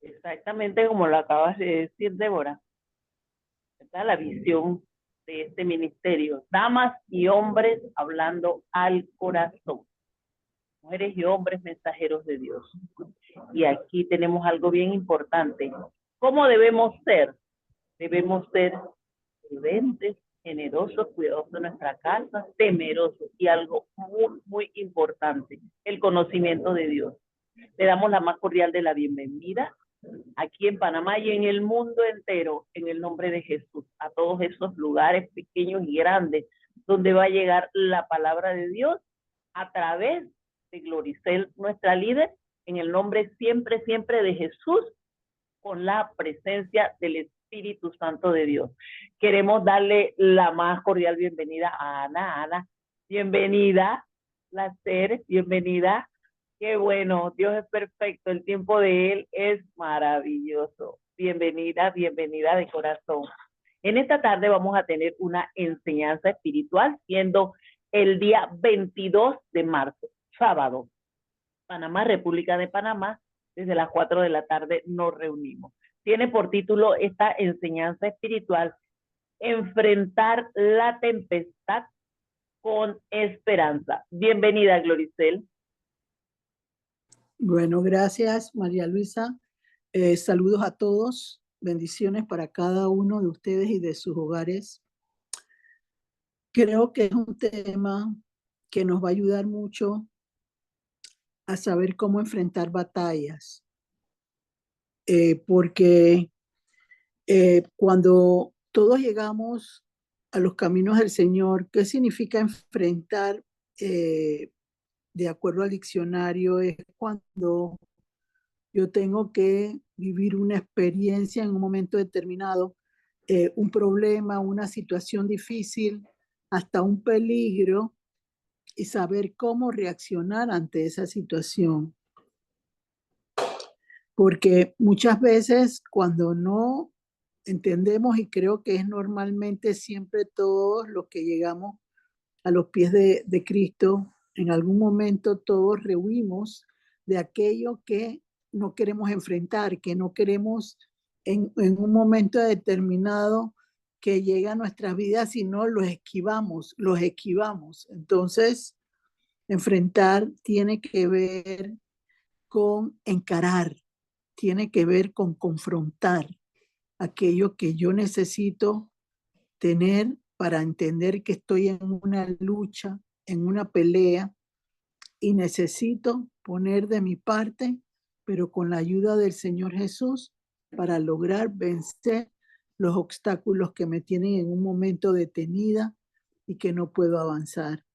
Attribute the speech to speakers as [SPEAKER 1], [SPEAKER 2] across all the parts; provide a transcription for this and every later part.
[SPEAKER 1] Exactamente como lo acabas de decir, Débora. Esta es la visión de este ministerio. Damas y hombres hablando al corazón. Mujeres y hombres mensajeros de Dios. Y aquí tenemos algo bien importante. ¿Cómo debemos ser? Debemos ser prudentes, generosos, cuidadosos de nuestra casa, temerosos y algo muy, muy importante, el conocimiento de Dios. Le damos la más cordial de la bienvenida aquí en Panamá y en el mundo entero, en el nombre de Jesús, a todos esos lugares pequeños y grandes donde va a llegar la palabra de Dios a través de Gloricel, nuestra líder, en el nombre siempre, siempre de Jesús, con la presencia del Espíritu Santo de Dios. Queremos darle la más cordial bienvenida a Ana. Ana, bienvenida, placer, bienvenida. Qué bueno, Dios es perfecto, el tiempo de Él es maravilloso. Bienvenida, bienvenida de corazón. En esta tarde vamos a tener una enseñanza espiritual, siendo el día 22 de marzo, sábado. Panamá, República de Panamá, desde las 4 de la tarde nos reunimos. Tiene por título esta enseñanza espiritual, Enfrentar la tempestad con esperanza. Bienvenida, Gloricel.
[SPEAKER 2] Bueno, gracias, María Luisa. Saludos a todos. Bendiciones para cada uno de ustedes y de sus hogares. Creo que es un tema que nos va a ayudar mucho a saber cómo enfrentar batallas, porque cuando todos llegamos a los caminos del Señor, ¿qué significa enfrentar? De acuerdo al diccionario, es cuando yo tengo que vivir una experiencia en un momento determinado, un problema, una situación difícil, hasta un peligro, y saber cómo reaccionar ante esa situación. Porque muchas veces cuando no entendemos, y creo que es normalmente siempre todos los que llegamos a los pies de Cristo, en algún momento todos rehuimos de aquello que no queremos enfrentar, que no queremos en un momento determinado que llega a nuestras vidas, sino los esquivamos, los esquivamos. Entonces, enfrentar tiene que ver con encarar, tiene que ver con confrontar aquello que yo necesito tener para entender que estoy en una lucha, en una pelea, y necesito poner de mi parte, pero con la ayuda del Señor Jesús, para lograr vencer los obstáculos que me tienen en un momento detenida y que no puedo avanzar.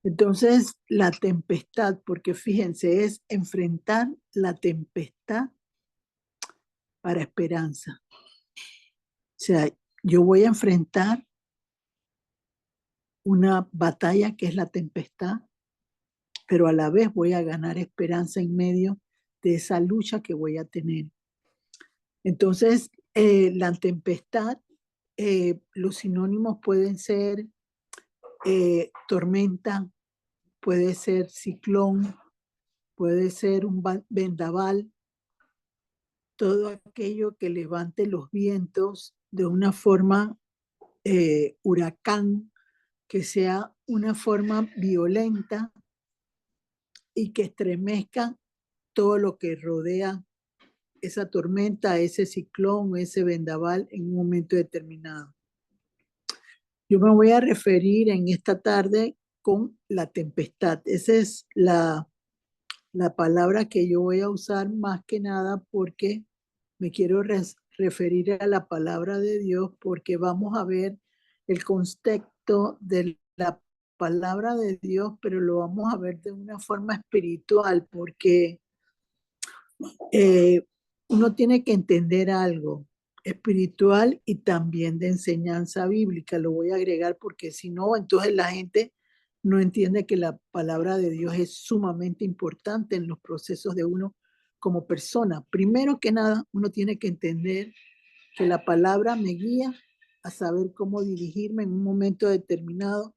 [SPEAKER 2] Entonces, la tempestad, porque fíjense, es enfrentar la tempestad para esperanza. O sea, yo voy a enfrentar una batalla que es la tempestad, pero a la vez voy a ganar esperanza en medio de esa lucha que voy a tener. Entonces, la tempestad, los sinónimos pueden ser tormenta, puede ser ciclón, puede ser un vendaval, todo aquello que levante los vientos de una forma huracán, que sea una forma violenta y que estremezca todo lo que rodea esa tormenta, ese ciclón, ese vendaval en un momento determinado. Yo me voy a referir en esta tarde con la tempestad. Esa es la palabra que yo voy a usar más que nada porque me quiero referir a la palabra de Dios, porque vamos a ver el contexto de la palabra de Dios, pero lo vamos a ver de una forma espiritual, porque uno tiene que entender algo espiritual y también de enseñanza bíblica. Lo voy a agregar porque si no, entonces la gente no entiende que la palabra de Dios es sumamente importante en los procesos de uno como persona. Primero que nada, uno tiene que entender que la palabra me guía a saber cómo dirigirme en un momento determinado,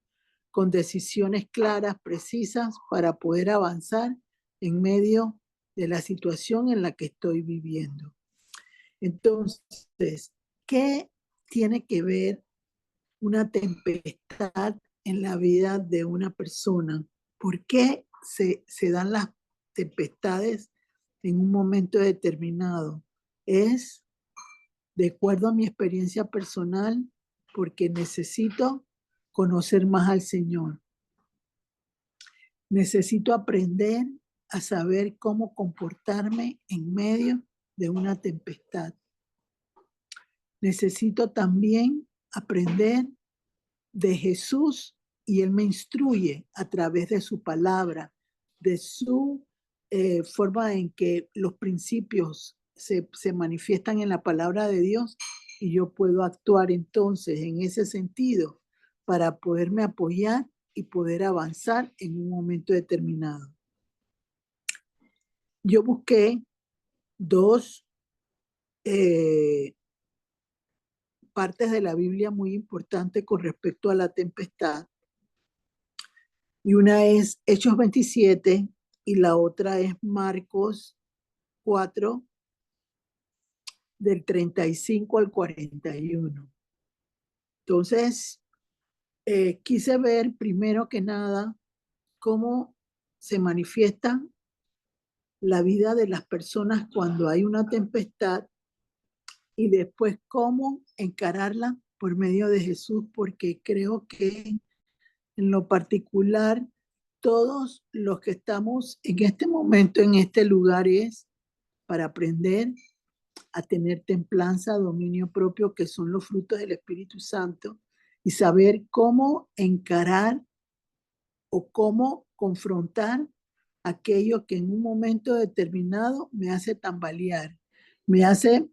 [SPEAKER 2] con decisiones claras, precisas, para poder avanzar en medio de la situación en la que estoy viviendo. Entonces, ¿qué tiene que ver una tempestad en la vida de una persona? ¿Por qué se dan las tempestades en un momento determinado? Es de acuerdo a mi experiencia personal, porque necesito conocer más al Señor. Necesito aprender a saber cómo comportarme en medio de una tempestad. Necesito también aprender de Jesús y Él me instruye a través de su palabra, de su forma en que los principios se manifiestan en la palabra de Dios y yo puedo actuar entonces en ese sentido para poderme apoyar y poder avanzar en un momento determinado. Yo busqué dos partes de la Biblia muy importantes con respecto a la tempestad. Y una es Hechos 27 y la otra es Marcos 4, del 35 al 41. Entonces, quise ver primero que nada cómo se manifiesta la vida de las personas cuando hay una tempestad y después cómo encararla por medio de Jesús, porque creo que en lo particular todos los que estamos en este momento, en este lugar, es para aprender a tener templanza, dominio propio, que son los frutos del Espíritu Santo, y saber cómo encarar o cómo confrontar aquello que en un momento determinado me hace tambalear, me hace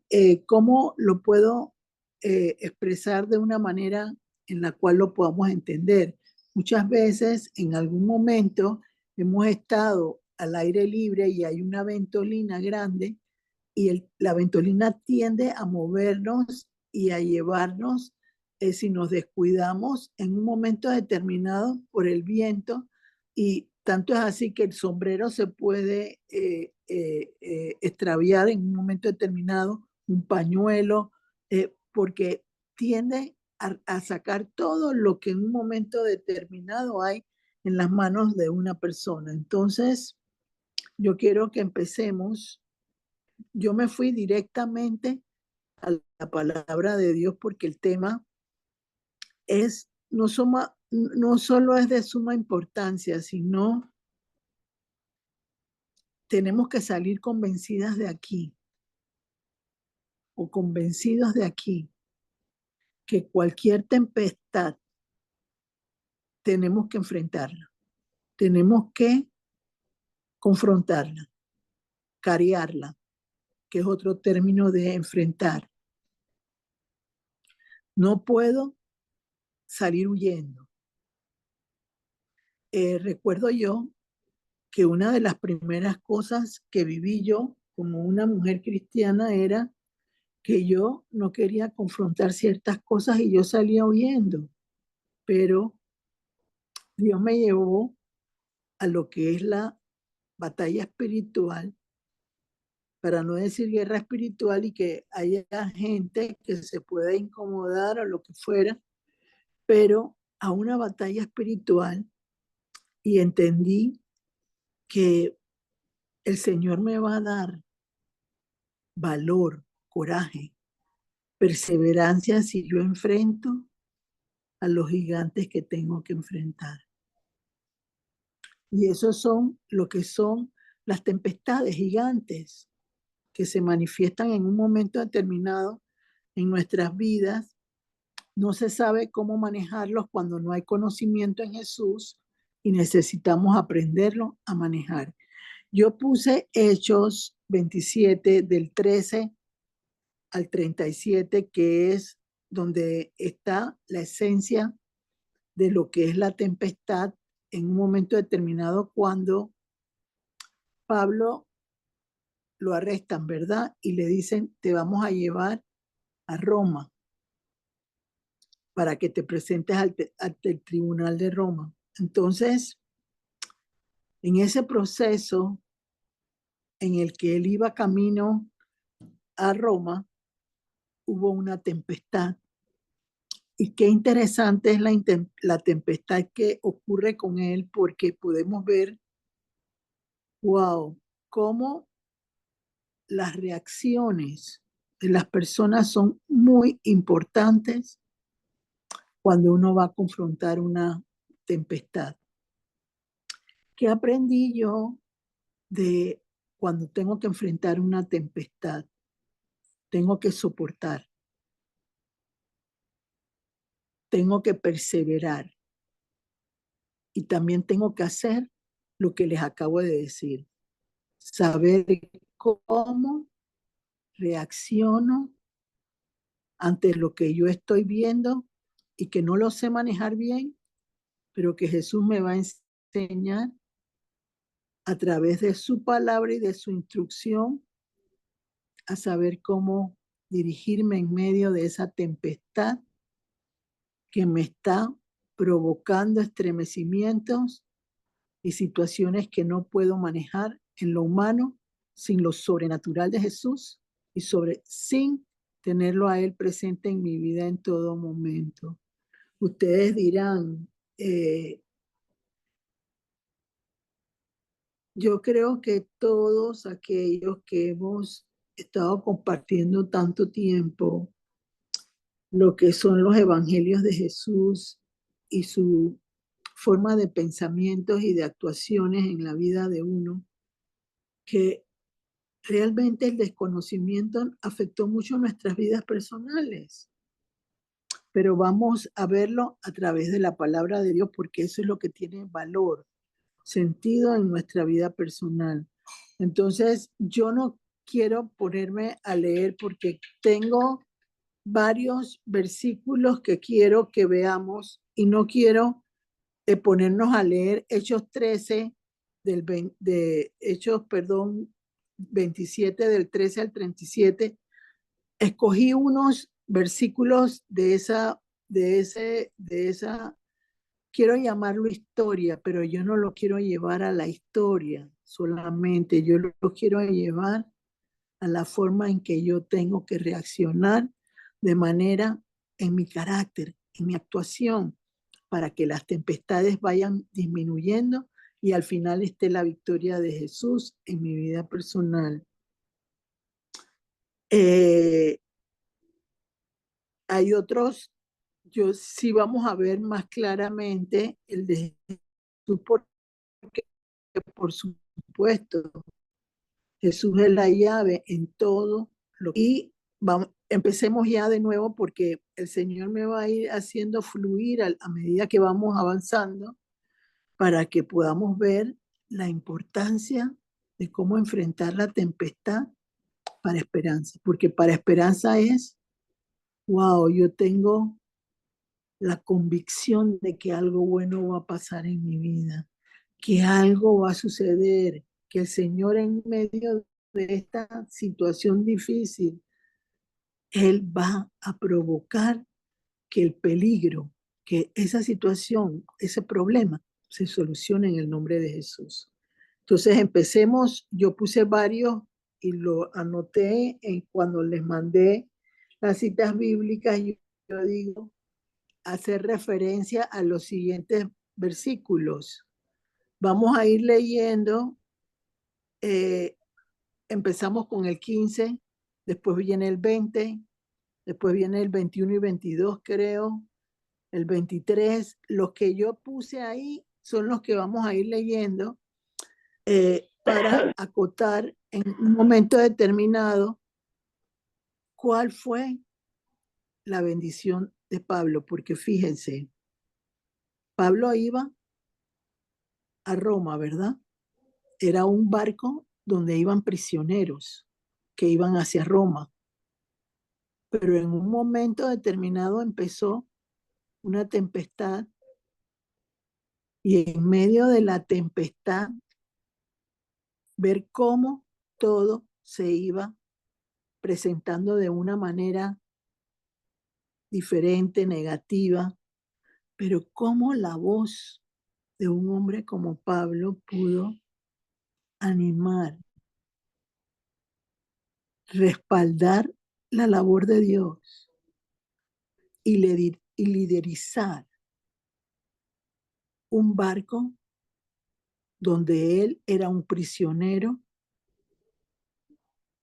[SPEAKER 2] cómo lo puedo expresar de una manera en la cual lo podamos entender. Muchas veces en algún momento hemos estado al aire libre y hay una ventolina grande y la ventolina tiende a movernos y a llevarnos, si nos descuidamos en un momento determinado por el viento, y tanto es así que el sombrero se puede extraviar en un momento determinado, un pañuelo, porque tiende a sacar todo lo que en un momento determinado hay en las manos de una persona. Entonces, yo quiero que empecemos. Yo me fui directamente a la palabra de Dios porque el tema es no solo es de suma importancia, sino tenemos que salir convencidas de aquí o convencidos de aquí que cualquier tempestad tenemos que enfrentarla, tenemos que confrontarla, carearla, que es otro término de enfrentar. No puedo salir huyendo. Recuerdo yo que una de las primeras cosas que viví yo como una mujer cristiana era que yo no quería confrontar ciertas cosas y yo salía huyendo, pero Dios me llevó a lo que es la batalla espiritual, para no decir guerra espiritual, y que haya gente que se pueda incomodar o lo que fuera, pero a una batalla espiritual, y entendí que el Señor me va a dar valor, coraje, perseverancia si yo enfrento a los gigantes que tengo que enfrentar. Y esos son lo que son las tempestades gigantes que se manifiestan en un momento determinado en nuestras vidas. No se sabe cómo manejarlos cuando no hay conocimiento en Jesús y necesitamos aprenderlo a manejar. Yo puse Hechos 27 del 13 al 37, que es donde está la esencia de lo que es la tempestad en un momento determinado cuando Pablo lo arrestan, ¿verdad? Y le dicen, te vamos a llevar a Roma para que te presentes ante el tribunal de Roma. Entonces, en ese proceso, en el que él iba camino a Roma, hubo una tempestad. Y qué interesante es la tempestad que ocurre con él, porque podemos ver, wow, cómo las reacciones de las personas son muy importantes cuando uno va a confrontar una tempestad. ¿Qué aprendí yo de cuando tengo que enfrentar una tempestad? Tengo que soportar, tengo que perseverar y también tengo que hacer lo que les acabo de decir, saber cómo reacciono ante lo que yo estoy viendo y que no lo sé manejar bien, pero que Jesús me va a enseñar a través de su palabra y de su instrucción a saber cómo dirigirme en medio de esa tempestad que me está provocando estremecimientos y situaciones que no puedo manejar en lo humano sin lo sobrenatural de Jesús y sin tenerlo a Él presente en mi vida en todo momento. Ustedes dirán, yo creo que todos aquellos que hemos estado compartiendo tanto tiempo lo que son los evangelios de Jesús y su forma de pensamientos y de actuaciones en la vida de uno, que realmente el desconocimiento afectó mucho nuestras vidas personales, pero vamos a verlo a través de la palabra de Dios porque eso es lo que tiene valor, sentido en nuestra vida personal. Entonces, yo no quiero ponerme a leer porque tengo varios versículos que quiero que veamos y no quiero ponernos a leer Hechos 13 de Hechos, perdón, 27 del 13 al 37. Escogí unos versículos de esa, quiero llamarlo historia, pero yo no lo quiero llevar a la historia solamente, yo lo quiero llevar a la forma en que yo tengo que reaccionar de manera en mi carácter, en mi actuación, para que las tempestades vayan disminuyendo y al final esté la victoria de Jesús en mi vida personal. Eh, Hay otros, yo sí vamos a ver más claramente el de Jesús, porque por supuesto Jesús es la llave en todo y empecemos ya de nuevo porque el Señor me va a ir haciendo fluir a medida que vamos avanzando para que podamos ver la importancia de cómo enfrentar la tempestad para esperanza, porque para esperanza es, wow, yo tengo la convicción de que algo bueno va a pasar en mi vida, que algo va a suceder, que el Señor en medio de esta situación difícil, Él va a provocar que el peligro, que esa situación, ese problema se solucione en el nombre de Jesús. Entonces empecemos, yo puse varios y lo anoté cuando les mandé las citas bíblicas, yo digo, hacer referencia a los siguientes versículos. Vamos a ir leyendo, eh, empezamos con el 15, después viene el 20, después viene el 21 y 22 creo, el 23. Los que yo puse ahí son los que vamos a ir leyendo para acotar en un momento determinado cuál fue la bendición de Pablo, porque fíjense, Pablo iba a Roma, ¿verdad? Era un barco donde iban prisioneros que iban hacia Roma, pero en un momento determinado empezó una tempestad y en medio de la tempestad ver cómo todo se iba presentando de una manera diferente, negativa, pero cómo la voz de un hombre como Pablo pudo animar, respaldar la labor de Dios y liderizar un barco donde él era un prisionero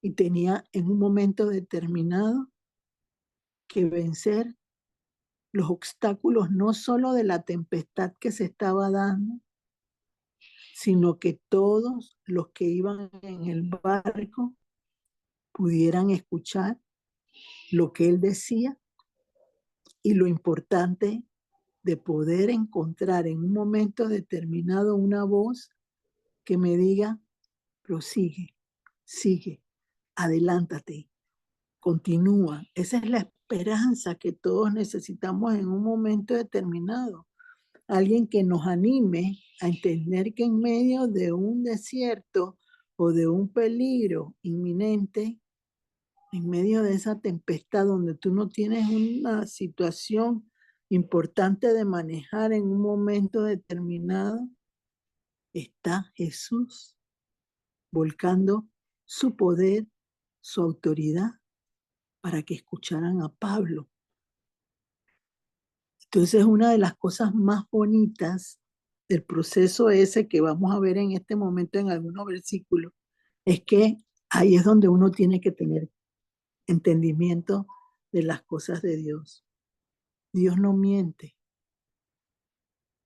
[SPEAKER 2] y tenía en un momento determinado que vencer los obstáculos no solo de la tempestad que se estaba dando, sino que todos los que iban en el barco pudieran escuchar lo que él decía y lo importante de poder encontrar en un momento determinado una voz que me diga, prosigue, sigue, adelántate, continúa. Esa es la esperanza que todos necesitamos en un momento determinado. Alguien que nos anime a entender que en medio de un desierto o de un peligro inminente, en medio de esa tempestad donde tú no tienes una situación importante de manejar en un momento determinado, está Jesús volcando su poder, su autoridad para que escucharan a Pablo. Entonces, una de las cosas más bonitas del proceso ese que vamos a ver en este momento en algunos versículos es que ahí es donde uno tiene que tener entendimiento de las cosas de Dios. Dios no miente.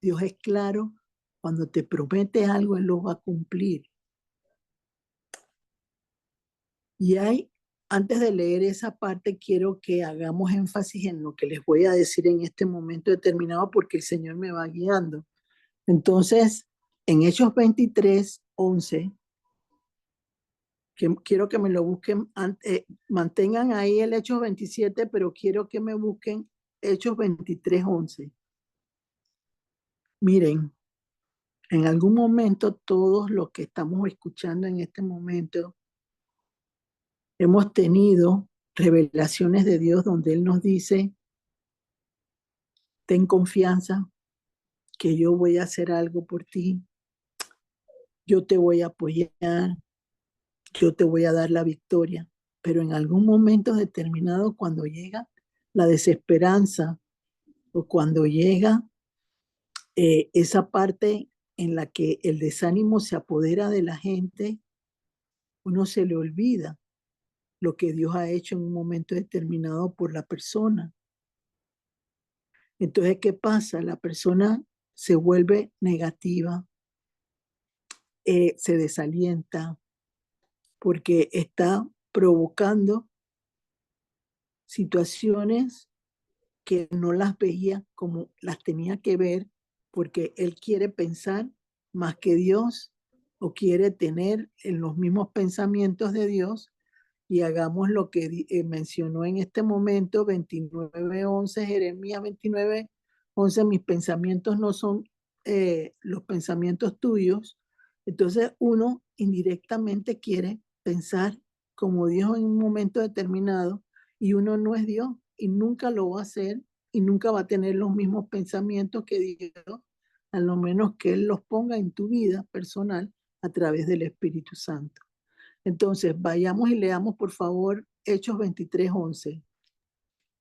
[SPEAKER 2] Dios es claro. Cuando te promete algo, Él lo va a cumplir. Y antes de leer esa parte, quiero que hagamos énfasis en lo que les voy a decir en este momento determinado, porque el Señor me va guiando. Entonces, en Hechos 23:11, que quiero que me lo busquen, mantengan ahí el Hechos 27, pero quiero que me busquen Hechos 23:11. Miren, en algún momento todos los que estamos escuchando en este momento hemos tenido revelaciones de Dios donde Él nos dice, ten confianza que yo voy a hacer algo por ti, yo te voy a apoyar, yo te voy a dar la victoria. Pero en algún momento determinado, cuando llega la desesperanza o cuando llega esa parte en la que el desánimo se apodera de la gente, uno se le olvida lo que Dios ha hecho en un momento determinado por la persona. Entonces, ¿qué pasa? La persona se vuelve negativa, se desalienta, porque está provocando situaciones que no las veía como las tenía que ver, porque él quiere pensar más que Dios o quiere tener en los mismos pensamientos de Dios. Y hagamos lo que mencionó en este momento 29:11, Jeremías 29:11, mis pensamientos no son los pensamientos tuyos. Entonces uno indirectamente quiere pensar como Dios en un momento determinado y uno no es Dios y nunca lo va a hacer y nunca va a tener los mismos pensamientos que Dios, a lo menos que Él los ponga en tu vida personal a través del Espíritu Santo. Entonces, vayamos y leamos, por favor, Hechos 23:11.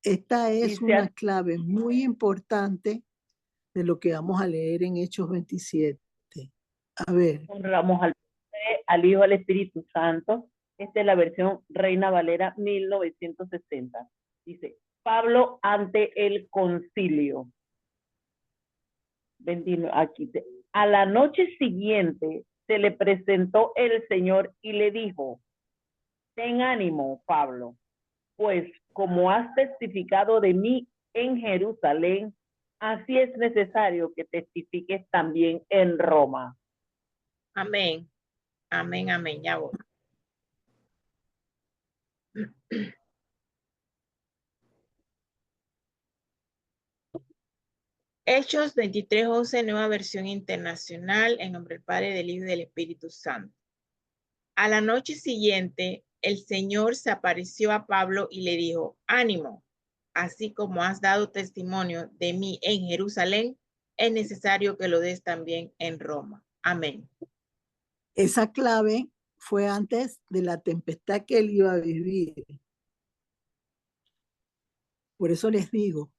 [SPEAKER 2] Esta es una clave muy importante de lo que vamos a leer en Hechos 27. A ver.
[SPEAKER 1] Honramos al Hijo, al Espíritu Santo. Esta es la versión Reina Valera 1960. Dice, Pablo ante el concilio. Aquí. A la noche siguiente se le presentó el Señor y le dijo, ten ánimo, Pablo, pues como has testificado de mí en Jerusalén, así es necesario que testifiques también en Roma.
[SPEAKER 3] Amén. Amén, amén. Ya voy. Hechos 23:11, nueva versión internacional, en nombre del Padre, del Hijo y del Espíritu Santo. A la noche siguiente, el Señor se apareció a Pablo y le dijo, ánimo, así como has dado testimonio de mí en Jerusalén, es necesario que lo des también en Roma. Amén.
[SPEAKER 2] Esa clave fue antes de la tempestad que él iba a vivir. Por eso les digo,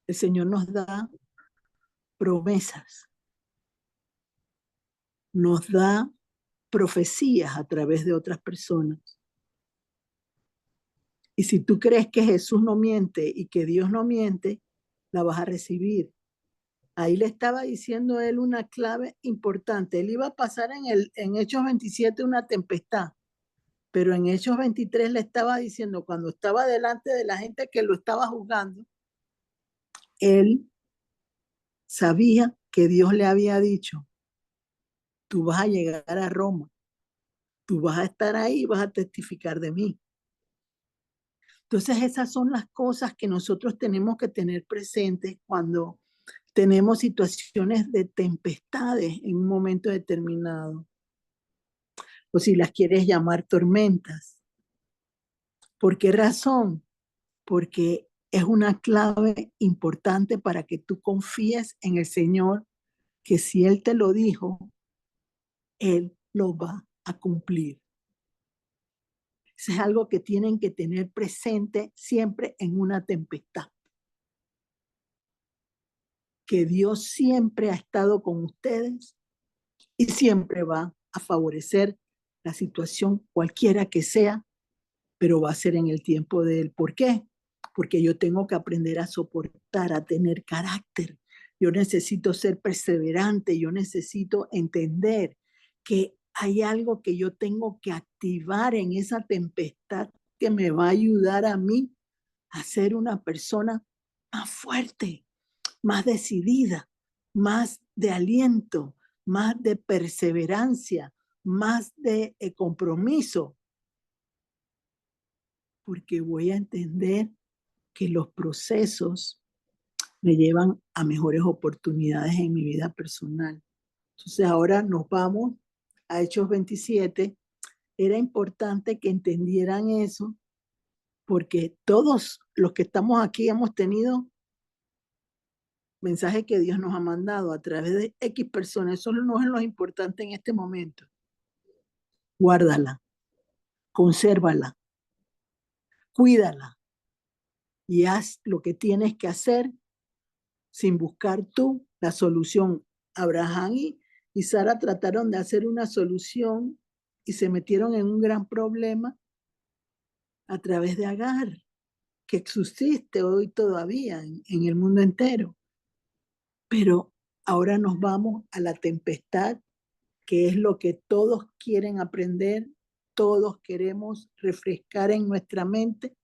[SPEAKER 2] el Señor nos da promesas, nos da profecías a través de otras personas. Y si tú crees que Jesús no miente y que Dios no miente, la vas a recibir. Ahí le estaba diciendo él una clave importante. Él iba a pasar en Hechos 27 una tempestad, pero en Hechos 23 le estaba diciendo, cuando estaba delante de la gente que lo estaba juzgando, él sabía que Dios le había dicho, tú vas a llegar a Roma, tú vas a estar ahí y vas a testificar de mí. Entonces esas son las cosas que nosotros tenemos que tener presentes cuando tenemos situaciones de tempestades en un momento determinado, o si las quieres llamar tormentas. ¿Por qué razón? Porque es una clave importante para que tú confíes en el Señor, que si Él te lo dijo, Él lo va a cumplir. Eso es algo que tienen que tener presente siempre en una tempestad. Que Dios siempre ha estado con ustedes y siempre va a favorecer la situación cualquiera que sea, pero va a ser en el tiempo de Él. ¿Por qué? Porque yo tengo que aprender a soportar, a tener carácter. Yo necesito ser perseverante, yo necesito entender que hay algo que yo tengo que activar en esa tempestad que me va a ayudar a mí a ser una persona más fuerte, más decidida, más de aliento, más de perseverancia, más de compromiso, porque voy a entender que los procesos me llevan a mejores oportunidades en mi vida personal. Entonces ahora nos vamos a Hechos 27. Era importante que entendieran eso, porque todos los que estamos aquí hemos tenido mensajes que Dios nos ha mandado a través de X personas. Eso no es lo importante en este momento. Guárdala, consérvala, cuídala y haz lo que tienes que hacer sin buscar tú la solución. Abraham y Sara trataron de hacer una solución y se metieron en un gran problema a través de Agar, que subsiste hoy todavía en el mundo entero. Pero ahora nos vamos a la tempestad, que es lo que todos quieren aprender, todos queremos refrescar en nuestra mente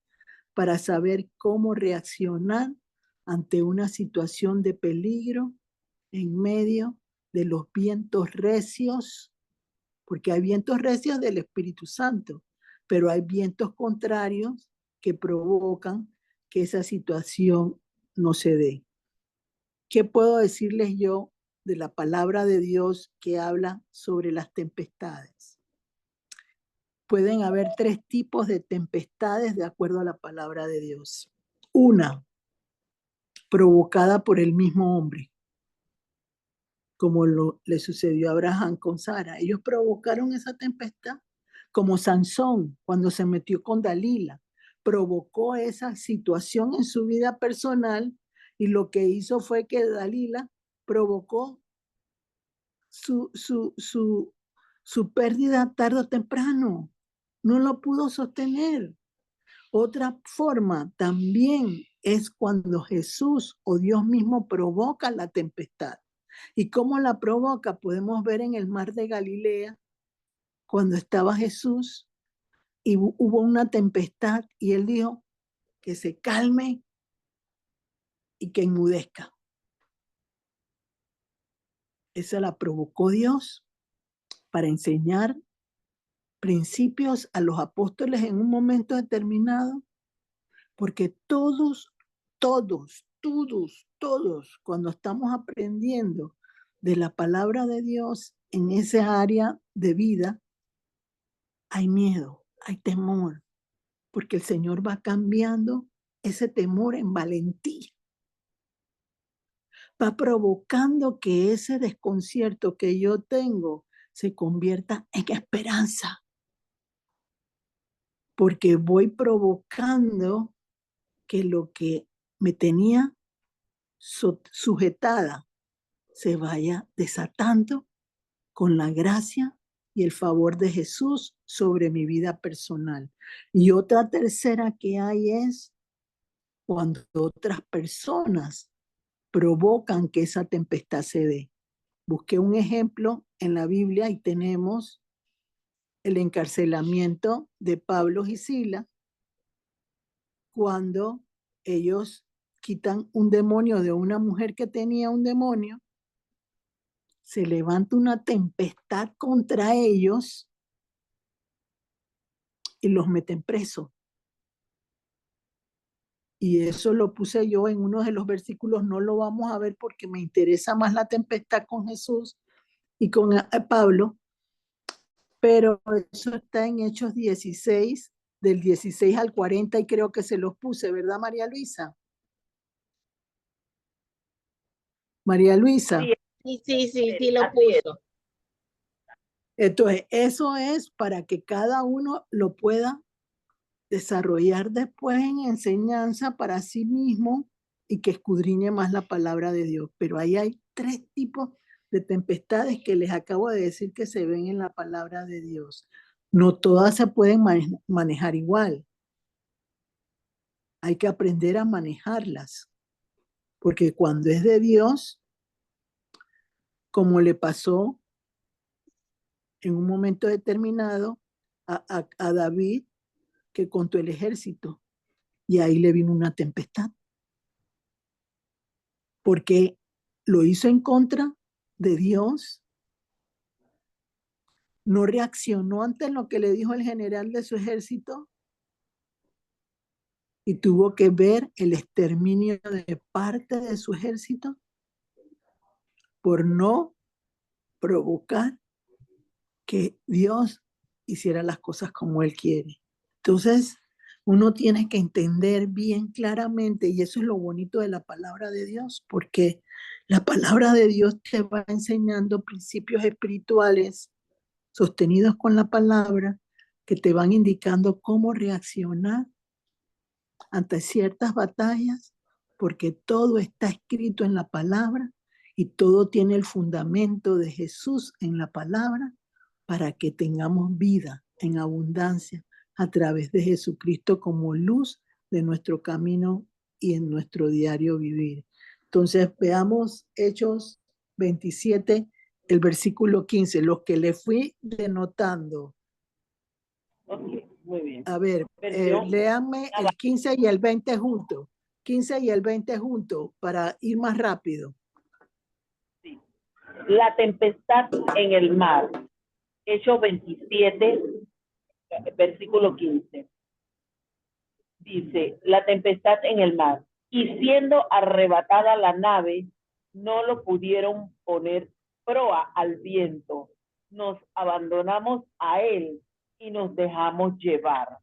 [SPEAKER 2] para saber cómo reaccionar ante una situación de peligro en medio de los vientos recios, porque hay vientos recios del Espíritu Santo, pero hay vientos contrarios que provocan que esa situación no se dé. ¿Qué puedo decirles yo de la palabra de Dios que habla sobre las tempestades? Pueden haber 3 tipos de tempestades de acuerdo a la palabra de Dios. Una, provocada por el mismo hombre, como le sucedió a Abraham con Sara. Ellos provocaron esa tempestad, como Sansón cuando se metió con Dalila. Provocó esa situación en su vida personal y lo que hizo fue que Dalila provocó su pérdida tarde o temprano. No lo pudo sostener. Otra forma también es cuando Jesús o Dios mismo provoca la tempestad. ¿Y cómo la provoca? Podemos ver en el mar de Galilea, cuando estaba Jesús y hubo una tempestad y él dijo que se calme y que enmudezca. Esa la provocó Dios para enseñar principios a los apóstoles en un momento determinado, porque todos, cuando estamos aprendiendo de la palabra de Dios en esa área de vida, hay miedo, hay temor, porque el Señor va cambiando ese temor en valentía. Va provocando que ese desconcierto que yo tengo se convierta en esperanza, porque voy provocando que lo que me tenía sujetada se vaya desatando con la gracia y el favor de Jesús sobre mi vida personal. Y otra tercera que hay es cuando otras personas provocan que esa tempestad se dé. Busqué un ejemplo en la Biblia y tenemos el encarcelamiento de Pablo y Sila cuando ellos quitan un demonio de una mujer que tenía un demonio, se levanta una tempestad contra ellos y los meten presos. Y eso lo puse yo en uno de los versículos, no lo vamos a ver porque me interesa más la tempestad con Jesús y con Pablo, pero eso está en Hechos 16, del 16 al 40 y creo que se los puse, ¿verdad, María Luisa? María Luisa.
[SPEAKER 3] Sí, lo puso.
[SPEAKER 2] Entonces, eso es para que cada uno lo pueda desarrollar después en enseñanza para sí mismo y que escudriñe más la palabra de Dios. Pero ahí hay 3 tipos de tempestades que les acabo de decir que se ven en la palabra de Dios. No todas se pueden manejar igual. Hay que aprender a manejarlas, porque cuando es de Dios, como le pasó en un momento determinado a David, que contó el ejército, y ahí le vino una tempestad, porque lo hizo en contra de Dios, no reaccionó ante lo que le dijo el general de su ejército y tuvo que ver el exterminio de parte de su ejército por no provocar que Dios hiciera las cosas como Él quiere. Entonces, uno tiene que entender bien claramente, y eso es lo bonito de la palabra de Dios, porque la palabra de Dios te va enseñando principios espirituales sostenidos con la palabra que te van indicando cómo reaccionar ante ciertas batallas, porque todo está escrito en la palabra y todo tiene el fundamento de Jesús en la palabra para que tengamos vida en abundancia a través de Jesucristo como luz de nuestro camino y en nuestro diario vivir. Entonces veamos Hechos 27, el versículo 15, los que le fui denotando.
[SPEAKER 1] Ok, muy bien.
[SPEAKER 2] A ver, léanme el 15 y el 20 juntos. 15 y el 20 juntos para ir más rápido.
[SPEAKER 1] Sí. La tempestad en el mar. Hechos 27, versículo 15. Dice, la tempestad en el mar. Y siendo arrebatada la nave, no lo pudieron poner proa al viento. Nos abandonamos a él y nos dejamos llevar.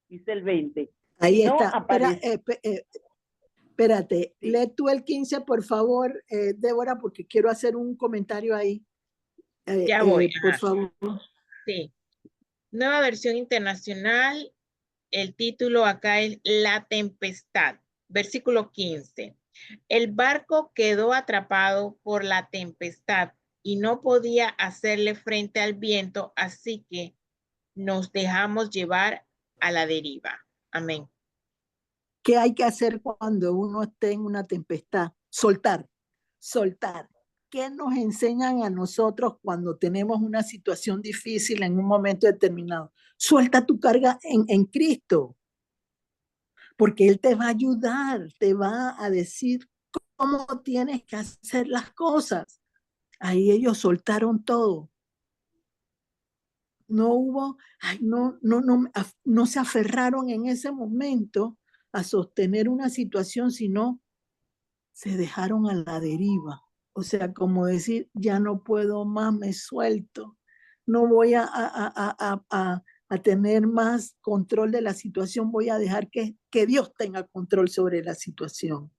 [SPEAKER 1] Dice el 20.
[SPEAKER 2] Ahí
[SPEAKER 1] no
[SPEAKER 2] está. Espérate, sí. Lee tú el 15, por favor, Débora, porque quiero hacer un comentario ahí.
[SPEAKER 3] Ya voy.
[SPEAKER 2] Por favor.
[SPEAKER 3] Sí. Nueva versión internacional. El título acá es La tempestad. Versículo 15. El barco quedó atrapado por la tempestad y no podía hacerle frente al viento, así que nos dejamos llevar a la deriva. Amén.
[SPEAKER 2] ¿Qué hay que hacer cuando uno esté en una tempestad? Soltar. ¿Qué nos enseñan a nosotros cuando tenemos una situación difícil en un momento determinado? Suelta tu carga en Cristo, porque Él te va a ayudar, te va a decir cómo tienes que hacer las cosas. Ahí ellos soltaron todo. No hubo, no se aferraron en ese momento a sostener una situación, sino se dejaron a la deriva. O sea, como decir, ya no puedo más, me suelto. No voy a tener más control de la situación, voy a dejar que Dios tenga control sobre la situación.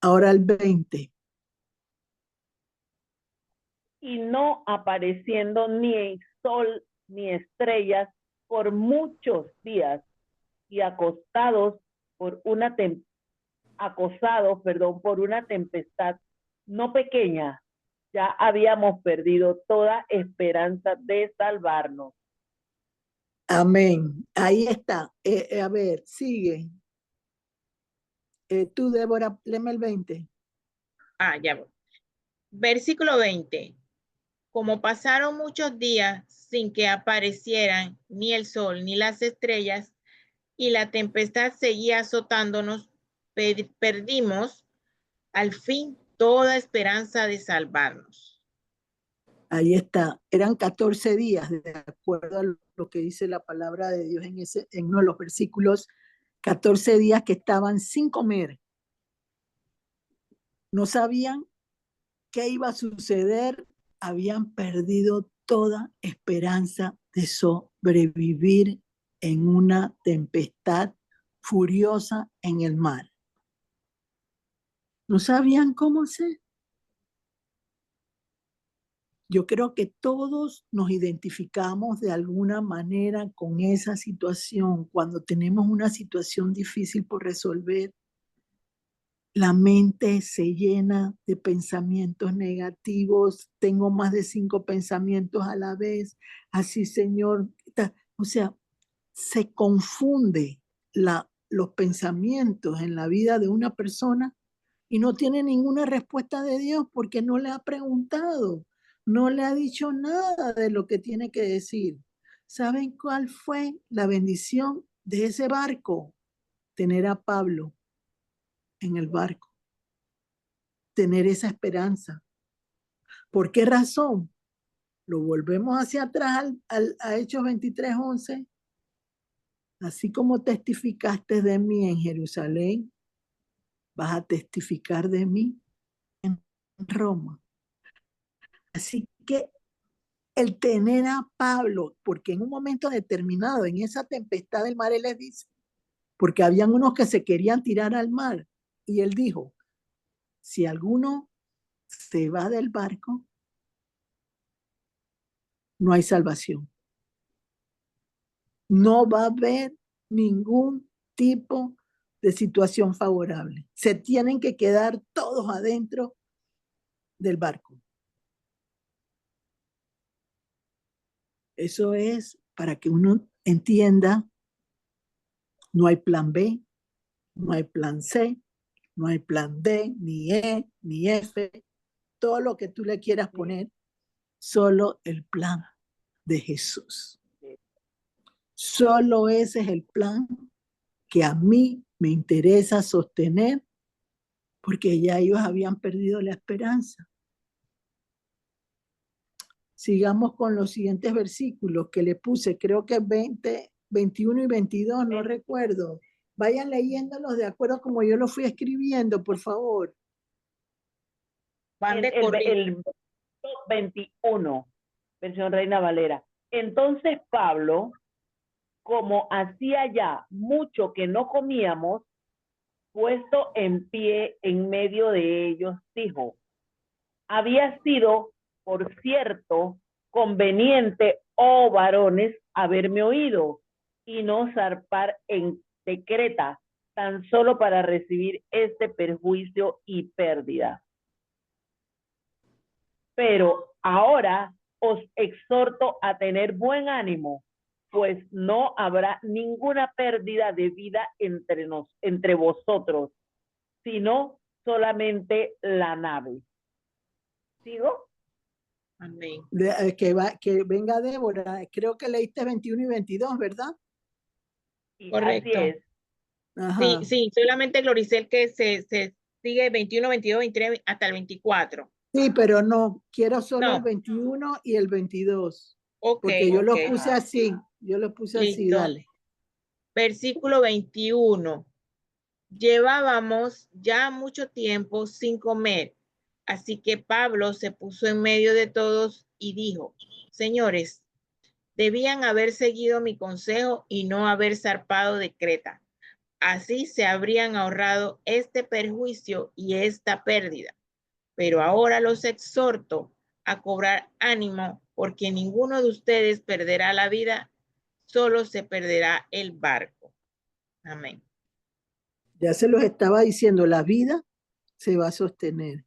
[SPEAKER 2] Ahora el 20.
[SPEAKER 1] y no apareciendo ni sol ni estrellas por muchos días, y acosados por una tempestad no pequeña, ya habíamos perdido toda esperanza de salvarnos.
[SPEAKER 2] Amén. Ahí está. A ver, sigue. Tú, Débora, léeme el 20.
[SPEAKER 3] Ya voy. Versículo 20. Como pasaron muchos días sin que aparecieran ni el sol ni las estrellas, y la tempestad seguía azotándonos, perdimos al fin toda esperanza de salvarnos.
[SPEAKER 2] Ahí está. Eran 14 días, de acuerdo a lo que dice la palabra de Dios en uno de los versículos, 14 días que estaban sin comer. No sabían qué iba a suceder, habían perdido toda esperanza de sobrevivir en una tempestad furiosa en el mar. No sabían cómo hacer. Yo creo que todos nos identificamos de alguna manera con esa situación. Cuando tenemos una situación difícil por resolver, la mente se llena de pensamientos negativos. Tengo más de 5 pensamientos a la vez. Así, Señor. O sea, se confunde los pensamientos en la vida de una persona y no tiene ninguna respuesta de Dios porque no le ha preguntado, no le ha dicho nada de lo que tiene que decir. ¿Saben cuál fue la bendición de ese barco? Tener a Pablo en el barco, tener esa esperanza. ¿Por qué razón? Lo volvemos hacia atrás a Hechos 23:11. Así como testificaste de mí en Jerusalén, vas a testificar de mí en Roma. Así que el tener a Pablo, porque en un momento determinado, en esa tempestad del mar, él les dice, porque habían unos que se querían tirar al mar, y él dijo, si alguno se va del barco, no hay salvación. No va a haber ningún tipo de situación favorable. Se tienen que quedar todos adentro del barco. Eso es para que uno entienda, no hay plan B, no hay plan C, no hay plan D, ni E, ni F, todo lo que tú le quieras poner, solo el plan de Jesús. Solo ese es el plan que a mí me interesa sostener, porque ya ellos habían perdido la esperanza. Sigamos con los siguientes versículos que le puse, creo que 20, 21 y 22, no recuerdo. Vayan leyéndolos de acuerdo como yo los fui escribiendo, por favor.
[SPEAKER 1] El 21, versión Reina Valera. Entonces Pablo, como hacía ya mucho que no comíamos, puesto en pie en medio de ellos, dijo, había sido, por cierto, conveniente, oh varones, haberme oído y no zarpar de Creta, tan solo para recibir este perjuicio y pérdida. Pero ahora os exhorto a tener buen ánimo, pues no habrá ninguna pérdida de vida entre vosotros, sino solamente la nave. ¿Sigo?
[SPEAKER 3] Amén.
[SPEAKER 2] Que venga Débora, creo que leíste 21 y 22, ¿verdad?
[SPEAKER 1] Y
[SPEAKER 3] Correcto.
[SPEAKER 1] así es.
[SPEAKER 2] Ajá.
[SPEAKER 3] Sí, solamente Gloricel que se sigue 21, 22, 23 hasta el 24.
[SPEAKER 2] Sí, pero no, quiero solo el
[SPEAKER 3] No.
[SPEAKER 2] 21 y el 22.
[SPEAKER 3] Ok,
[SPEAKER 2] Porque yo lo
[SPEAKER 3] ok.
[SPEAKER 2] puse así, así,
[SPEAKER 3] Listo.
[SPEAKER 2] dale.
[SPEAKER 3] Versículo 21. Llevábamos ya mucho tiempo sin comer, así que Pablo se puso en medio de todos y dijo, señores, debían haber seguido mi consejo y no haber zarpado de Creta. Así se habrían ahorrado este perjuicio y esta pérdida. Pero ahora los exhorto a cobrar ánimo, porque ninguno de ustedes perderá la vida, solo se perderá el barco. Amén.
[SPEAKER 2] Ya se los estaba diciendo, la vida se va a sostener.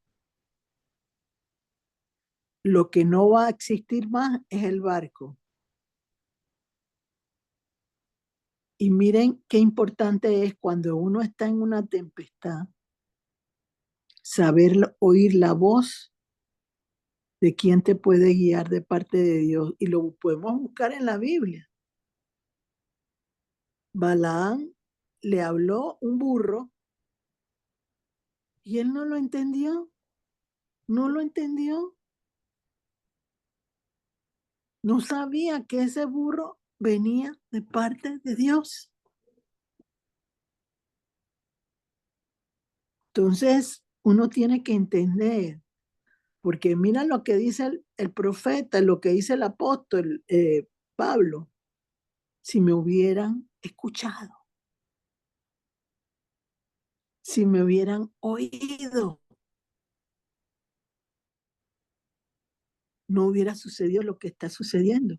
[SPEAKER 2] Lo que no va a existir más es el barco. Y miren qué importante es cuando uno está en una tempestad, saber oír la voz de quién te puede guiar de parte de Dios. Y lo podemos buscar en la Biblia. Balaam le habló un burro y él no lo entendió. No lo entendió. No sabía que ese burro venía de parte de Dios. Entonces, uno tiene que entender, porque mira lo que dice el profeta, lo que dice el apóstol Pablo. Si me hubieran escuchado, si me hubieran oído, no hubiera sucedido lo que está sucediendo.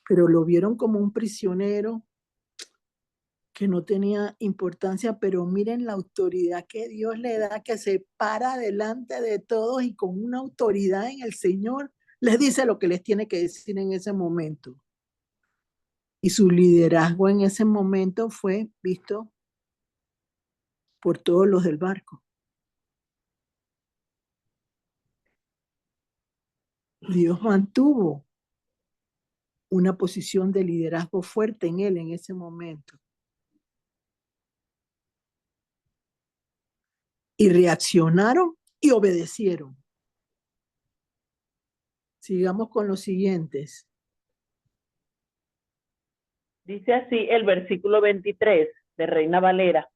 [SPEAKER 2] Pero lo vieron como un prisionero que no tenía importancia, pero miren la autoridad que Dios le da, que se para delante de todos y con una autoridad en el Señor les dice lo que les tiene que decir en ese momento. Y su liderazgo en ese momento fue visto por todos los del barco. Dios mantuvo una posición de liderazgo fuerte en él en ese momento. Y reaccionaron y obedecieron. Sigamos con los siguientes.
[SPEAKER 1] Dice así el versículo 23 de Reina Valera: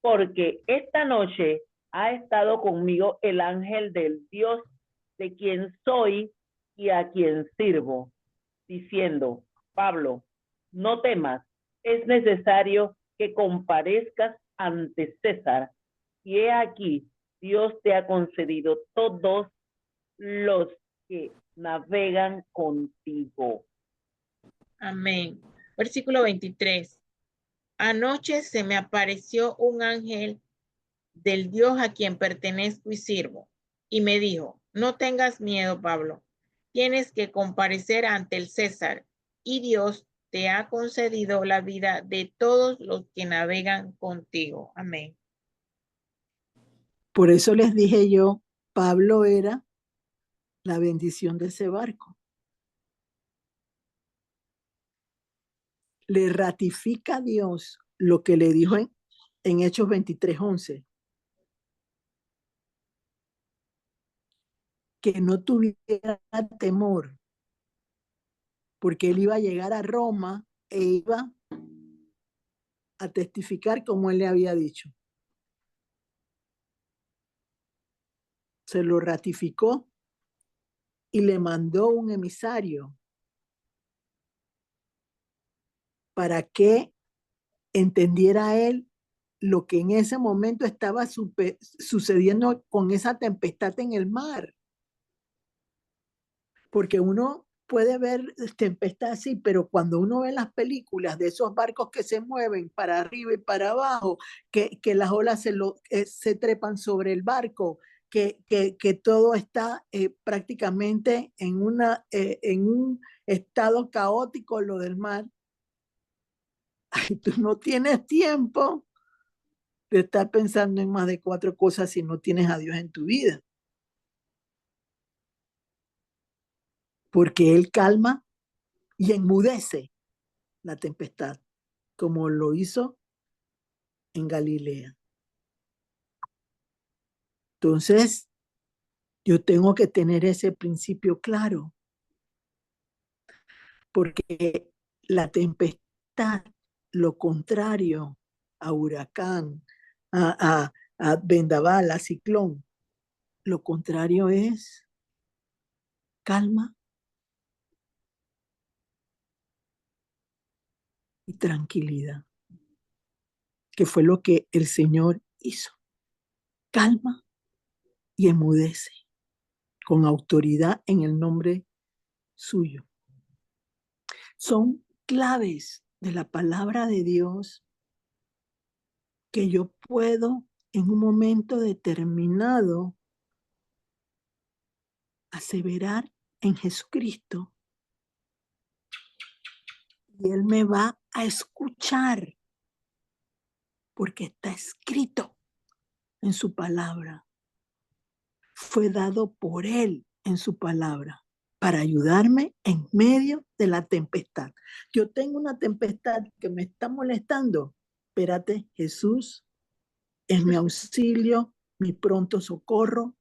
[SPEAKER 1] porque esta noche ha estado conmigo el ángel del Dios de quien soy y a quien sirvo, diciendo: Pablo, no temas, es necesario que comparezcas ante César, y he aquí, Dios te ha concedido todos los que navegan contigo.
[SPEAKER 3] Amén. Versículo 23. Anoche se me apareció un ángel del Dios a quien pertenezco y sirvo, y me dijo: no tengas miedo, Pablo, tienes que comparecer ante el César, y Dios te ha concedido la vida de todos los que navegan contigo. Amén.
[SPEAKER 2] Por eso les dije yo, Pablo era la bendición de ese barco. Le ratifica a Dios lo que le dijo en Hechos 23:11, que no tuviera temor, porque él iba a llegar a Roma e iba a testificar como él le había dicho. Se lo ratificó y le mandó un emisario para que entendiera él lo que en ese momento estaba sucediendo con esa tempestad en el mar. Porque uno puede ver tempestad así, pero cuando uno ve las películas de esos barcos que se mueven para arriba y para abajo, que las olas se trepan sobre el barco, que todo está prácticamente en un estado caótico, lo del mar, ay, tú no tienes tiempo de estar pensando en más de 4 cosas si no tienes a Dios en tu vida. Porque Él calma y enmudece la tempestad, como lo hizo en Galilea. Entonces, yo tengo que tener ese principio claro, porque la tempestad, lo contrario a huracán, a vendaval, a ciclón, lo contrario es calma y tranquilidad, que fue lo que el Señor hizo. Calma y enmudece. con autoridad en el nombre suyo. Son claves de la palabra de Dios que yo puedo en un momento determinado aseverar en Jesucristo y Él me va a escuchar porque está escrito en su palabra. Fue dado por Él en su palabra para ayudarme en medio de la tempestad. Yo tengo una tempestad que me está molestando. Espérate, Jesús es mi auxilio, mi pronto socorro.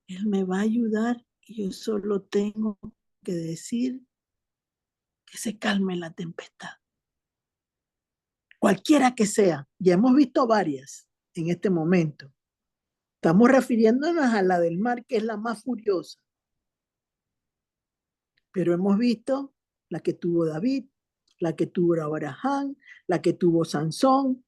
[SPEAKER 2] Él me va a ayudar y yo solo tengo que decir que se calme la tempestad. Cualquiera que sea, ya hemos visto varias en este momento. Estamos refiriéndonos a la del mar, que es la más furiosa. Pero hemos visto la que tuvo David, la que tuvo Abraham, la que tuvo Sansón,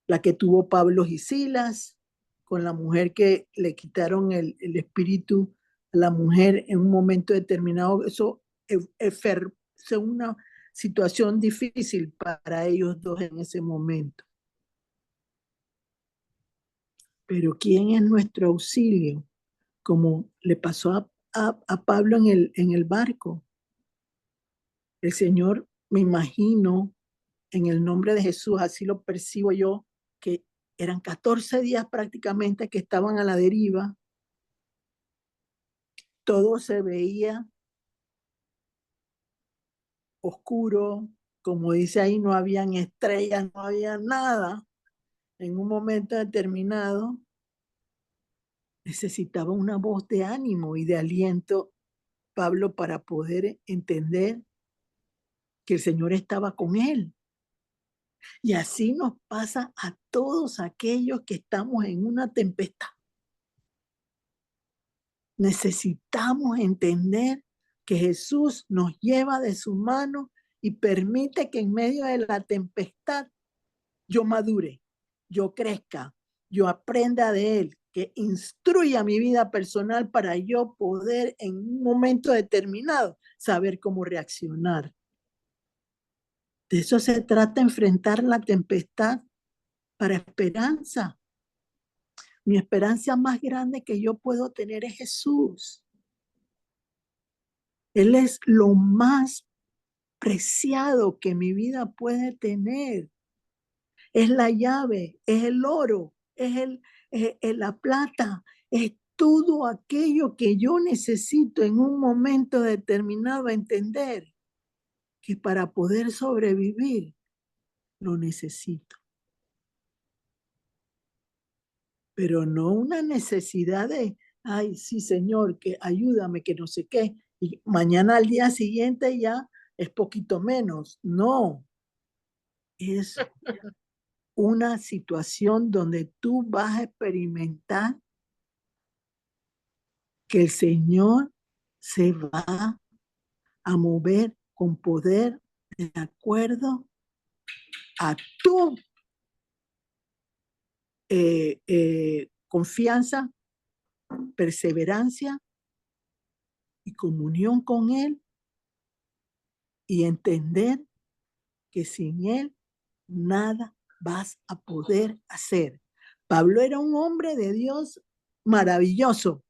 [SPEAKER 2] la que tuvo Pablo y Silas, con la mujer que le quitaron el espíritu a la mujer en un momento determinado. Eso fue una situación difícil para ellos dos en ese momento. Pero ¿quién es nuestro auxilio? Como le pasó a Pablo en el barco. El Señor, me imagino, en el nombre de Jesús, así lo percibo yo, que eran 14 días prácticamente que estaban a la deriva. Todo se veía oscuro, como dice ahí, no habían estrellas, no había nada. En un momento determinado, necesitaba una voz de ánimo y de aliento, Pablo, para poder entender que el Señor estaba con él. Y así nos pasa a todos aquellos que estamos en una tempestad. Necesitamos entender que Jesús nos lleva de su mano y permite que en medio de la tempestad yo madure, yo crezca, yo aprenda de Él, que instruya mi vida personal para yo poder en un momento determinado saber cómo reaccionar. De eso se trata, enfrentar la tempestad para esperanza. Mi esperanza más grande que yo puedo tener es Jesús. Él es lo más preciado que mi vida puede tener. Es la llave, es el oro, es la plata, es todo aquello que yo necesito en un momento determinado entender que para poder sobrevivir lo necesito. Pero no una necesidad de, ay, sí, Señor, que ayúdame, que no sé qué. Y mañana al día siguiente ya es poquito menos. No, es una situación donde tú vas a experimentar que el Señor se va a mover con poder de acuerdo a tu confianza, perseverancia y comunión con Él, y entender que sin Él nada vas a poder hacer. Pablo era un hombre de Dios maravilloso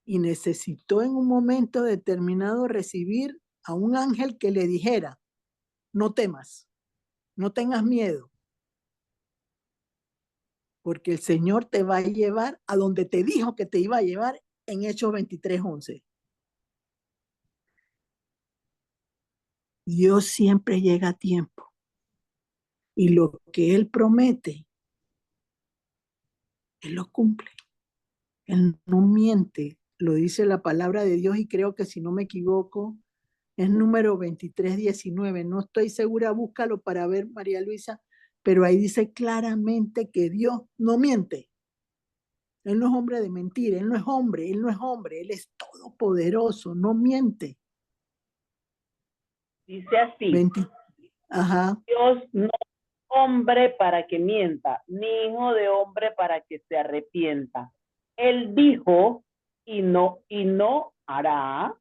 [SPEAKER 2] y necesitó en un momento determinado recibir a un ángel que le dijera: no temas, no tengas miedo, porque el Señor te va a llevar a donde te dijo que te iba a llevar en Hechos 23:11. Dios siempre llega a tiempo y lo que Él promete, Él lo cumple. Él no miente, lo dice la palabra de Dios, y creo que, si no me equivoco, es número 23:19. No estoy segura, búscalo para ver, María Luisa, pero ahí dice claramente que Dios no miente. Él no es hombre de mentir, Él no es hombre, Él es todopoderoso, no miente.
[SPEAKER 1] Dice así:
[SPEAKER 2] Ajá.
[SPEAKER 1] Dios no es hombre para que mienta, ni hijo de hombre para que se arrepienta. Él dijo y no hará.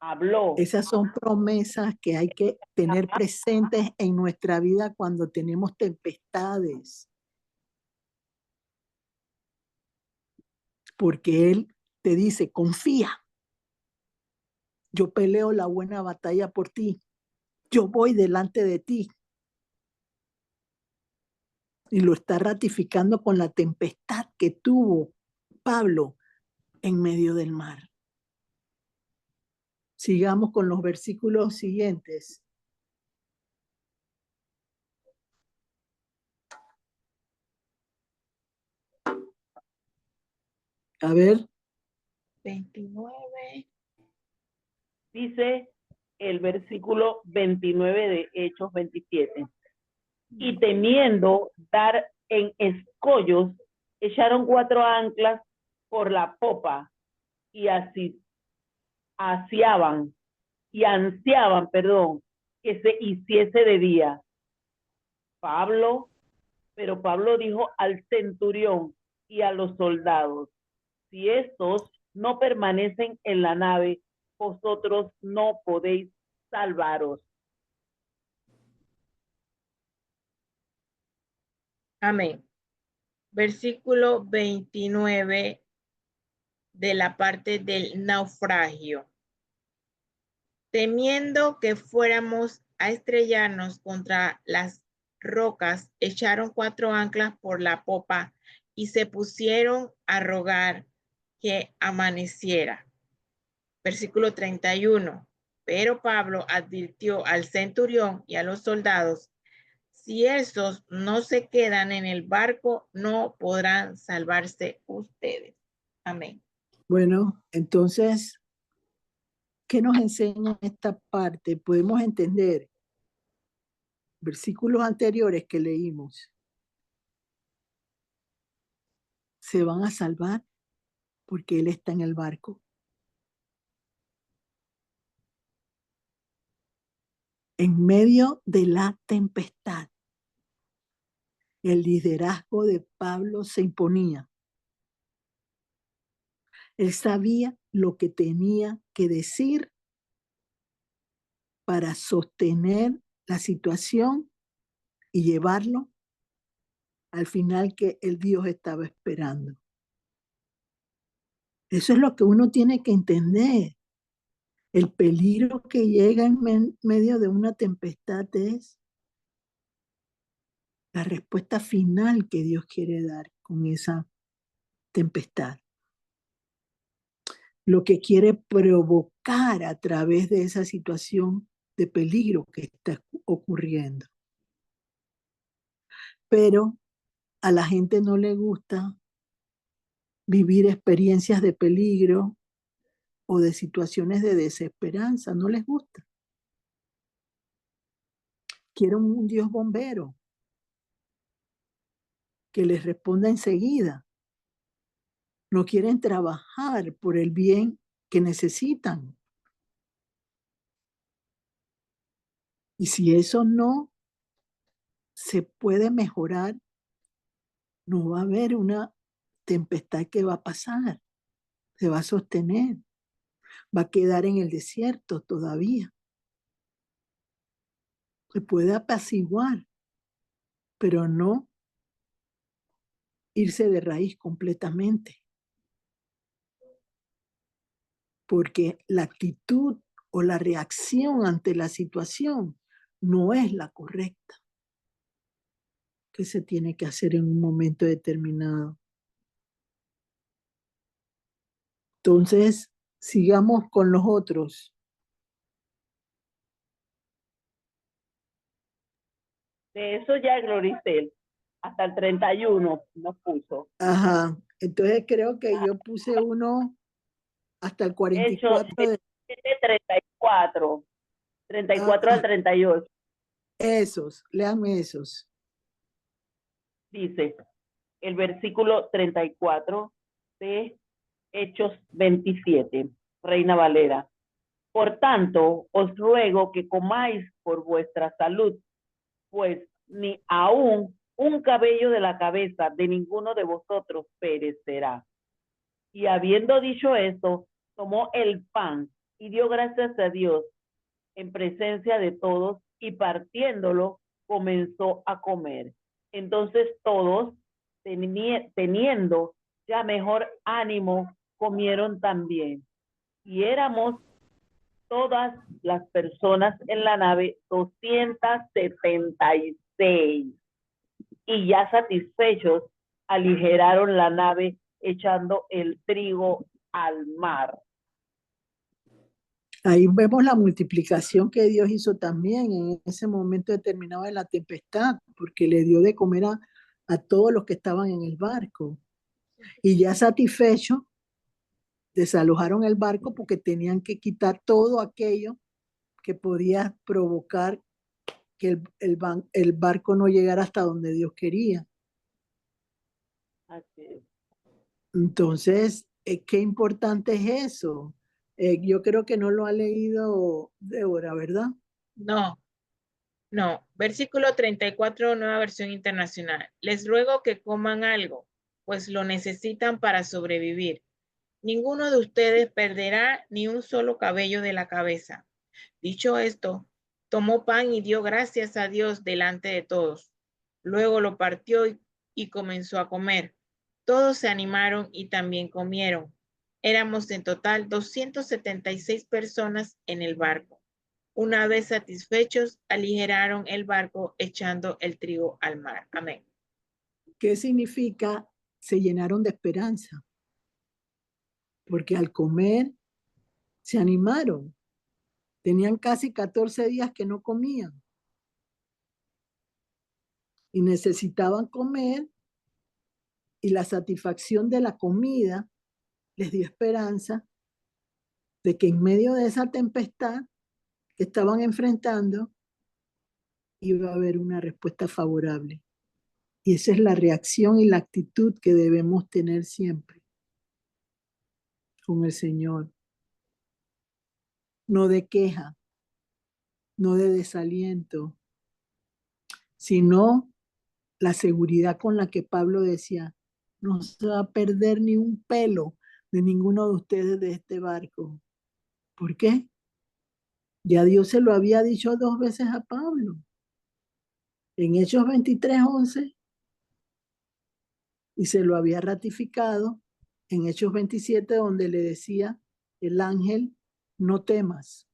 [SPEAKER 1] Habló.
[SPEAKER 2] Esas son promesas que hay que tener presentes en nuestra vida cuando tenemos tempestades. Porque Él te dice, confía. Yo peleo la buena batalla por ti. Yo voy delante de ti. Y lo está ratificando con la tempestad que tuvo Pablo en medio del mar. Sigamos con los versículos siguientes. A ver.
[SPEAKER 3] 29.
[SPEAKER 1] Dice el versículo 29 de Hechos 27. Y temiendo dar en escollos, echaron 4 anclas por la popa y así ansiaban, que se hiciese de día. Pero Pablo dijo al centurión y a los soldados, si estos no permanecen en la nave, vosotros no podéis salvaros.
[SPEAKER 3] Amén. Versículo 29 de la parte del naufragio. Temiendo que fuéramos a estrellarnos contra las rocas, echaron 4 anclas por la popa y se pusieron a rogar que amaneciera. Versículo 31. Pero Pablo advirtió al centurión y a los soldados, si esos no se quedan en el barco, no podrán salvarse ustedes. Amén.
[SPEAKER 2] Bueno, entonces, ¿qué nos enseña esta parte? Podemos entender versículos anteriores que leímos. Se van a salvar porque Él está en el barco. En medio de la tempestad, el liderazgo de Pablo se imponía. Él sabía lo que tenía que decir para sostener la situación y llevarlo al final que el Dios estaba esperando. Eso es lo que uno tiene que entender. El peligro que llega en medio de una tempestad es la respuesta final que Dios quiere dar con esa tempestad. Lo que quiere provocar a través de esa situación de peligro que está ocurriendo. Pero a la gente no le gusta vivir experiencias de peligro o de situaciones de desesperanza, no les gusta. Quieren un Dios bombero que les responda enseguida. No quieren trabajar por el bien que necesitan. Y si eso no se puede mejorar, no va a haber una tempestad que va a pasar, se va a sostener, va a quedar en el desierto todavía. Se puede apaciguar, pero no irse de raíz completamente. Porque la actitud o la reacción ante la situación no es la correcta que se tiene que hacer en un momento determinado. Entonces, sigamos con los otros.
[SPEAKER 1] De eso ya Gloricel, hasta el 31 nos puso.
[SPEAKER 2] Ajá, entonces creo que yo puse uno hasta el 44.
[SPEAKER 1] Hechos 34, 34 al 38.
[SPEAKER 2] Esos, léanme esos.
[SPEAKER 1] Dice el versículo 34 de Hechos 27, Reina Valera. Por tanto, os ruego que comáis por vuestra salud, pues ni aún un cabello de la cabeza de ninguno de vosotros perecerá. Y habiendo dicho esto, tomó el pan y dio gracias a Dios en presencia de todos y partiéndolo comenzó a comer. Entonces todos, teniendo ya mejor ánimo, comieron también. Y éramos todas las personas en la nave 276. Y ya satisfechos, aligeraron la nave echando el trigo al mar.
[SPEAKER 2] Ahí vemos la multiplicación que Dios hizo también en ese momento determinado de la tempestad, porque le dio de comer a todos los que estaban en el barco. Y ya satisfechos, desalojaron el barco porque tenían que quitar todo aquello que podía provocar que el barco no llegara hasta donde Dios quería.
[SPEAKER 1] Así es.
[SPEAKER 2] Entonces, qué importante es eso. Yo creo que no lo ha leído Débora, ¿verdad?
[SPEAKER 3] No, no. Versículo 34, Nueva Versión Internacional. Les ruego que coman algo, pues lo necesitan para sobrevivir. Ninguno de ustedes perderá ni un solo cabello de la cabeza. Dicho esto, tomó pan y dio gracias a Dios delante de todos. Luego lo partió y comenzó a comer. Todos se animaron y también comieron. Éramos en total 276 personas en el barco. Una vez satisfechos, aligeraron el barco echando el trigo al mar. Amén.
[SPEAKER 2] ¿Qué significa? Se llenaron de esperanza, porque al comer se animaron. Tenían casi 14 días que no comían y necesitaban comer, y la satisfacción de la comida les dio esperanza de que en medio de esa tempestad que estaban enfrentando iba a haber una respuesta favorable. Y esa es la reacción y la actitud que debemos tener siempre con el Señor. No de queja, no de desaliento, sino la seguridad con la que Pablo decía, no se va a perder ni un pelo de ninguno de ustedes de este barco. ¿Por qué? Ya Dios se lo había dicho 2 veces a Pablo. En Hechos 23:11, y se lo había ratificado en Hechos 27, donde le decía el ángel, no temas,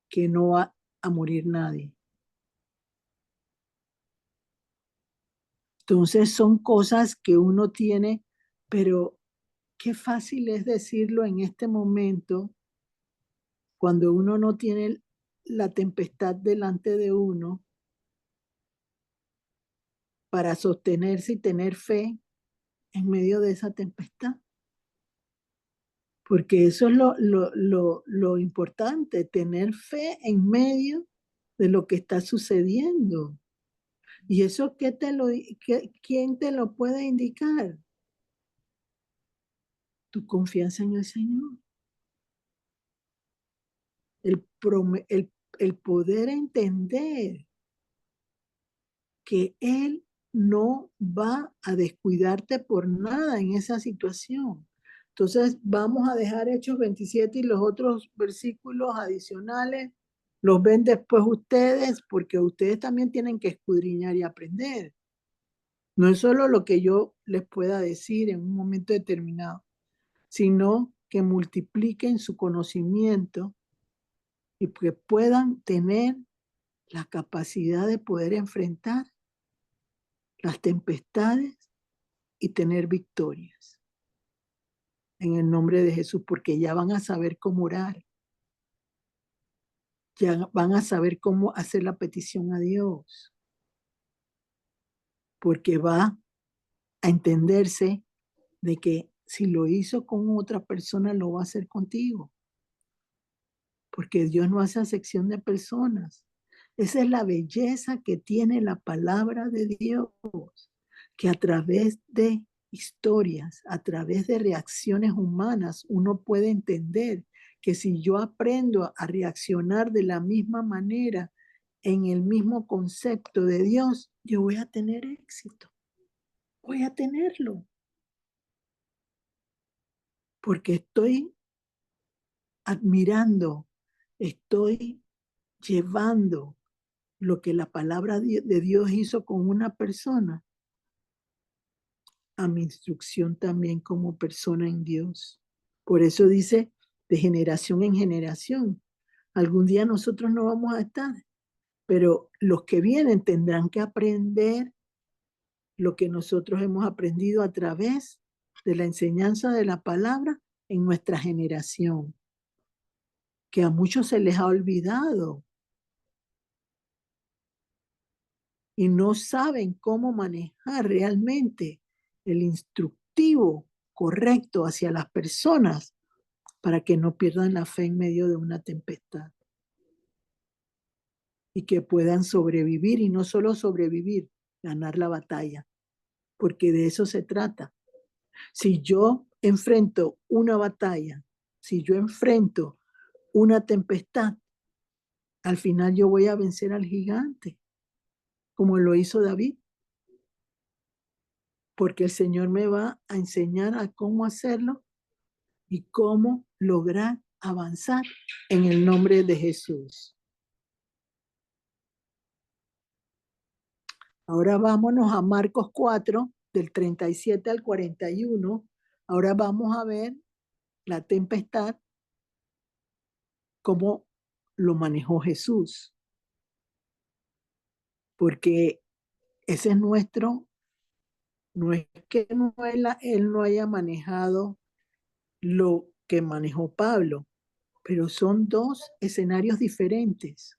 [SPEAKER 2] que no va a morir nadie. Entonces son cosas que uno tiene, pero qué fácil es decirlo en este momento cuando uno no tiene la tempestad delante de uno para sostenerse y tener fe en medio de esa tempestad. Porque eso es lo importante, tener fe en medio de lo que está sucediendo. ¿Y eso quién te lo puede indicar? Tu confianza en el Señor. El poder entender que Él no va a descuidarte por nada en esa situación. Entonces vamos a dejar Hechos 27 y los otros versículos adicionales los ven después ustedes, porque ustedes también tienen que escudriñar y aprender. No es solo lo que yo les pueda decir en un momento determinado, sino que multipliquen su conocimiento y que puedan tener la capacidad de poder enfrentar las tempestades y tener victorias. En el nombre de Jesús, porque ya van a saber cómo orar. Ya van a saber cómo hacer la petición a Dios. Porque va a entenderse de que si lo hizo con otra persona, lo va a hacer contigo. Porque Dios no hace acepción de personas. Esa es la belleza que tiene la palabra de Dios, que a través de historias, a través de reacciones humanas, uno puede entender que si yo aprendo a reaccionar de la misma manera en el mismo concepto de Dios, yo voy a tener éxito. Voy a tenerlo. porque estoy admirando, estoy llevando lo que la palabra de Dios hizo con una persona a mi instrucción también como persona en Dios. Por eso dice de generación en generación. Algún día nosotros no vamos a estar, pero los que vienen tendrán que aprender lo que nosotros hemos aprendido a través de la enseñanza de la palabra en nuestra generación, que a muchos se les ha olvidado y no saben cómo manejar realmente el instructivo correcto hacia las personas para que no pierdan la fe en medio de una tempestad y que puedan sobrevivir, y no solo sobrevivir, ganar la batalla, porque de eso se trata. Si yo enfrento una batalla, si yo enfrento una tempestad, al final yo voy a vencer al gigante, como lo hizo David, porque el Señor me va a enseñar a cómo hacerlo y cómo lograr avanzar en el nombre de Jesús. Ahora vámonos a Marcos 4, del 37 al 41. Ahora vamos a ver la tempestad, cómo lo manejó Jesús. Porque ese es nuestro, no es que él no haya manejado lo que manejó Pablo, pero son dos escenarios diferentes.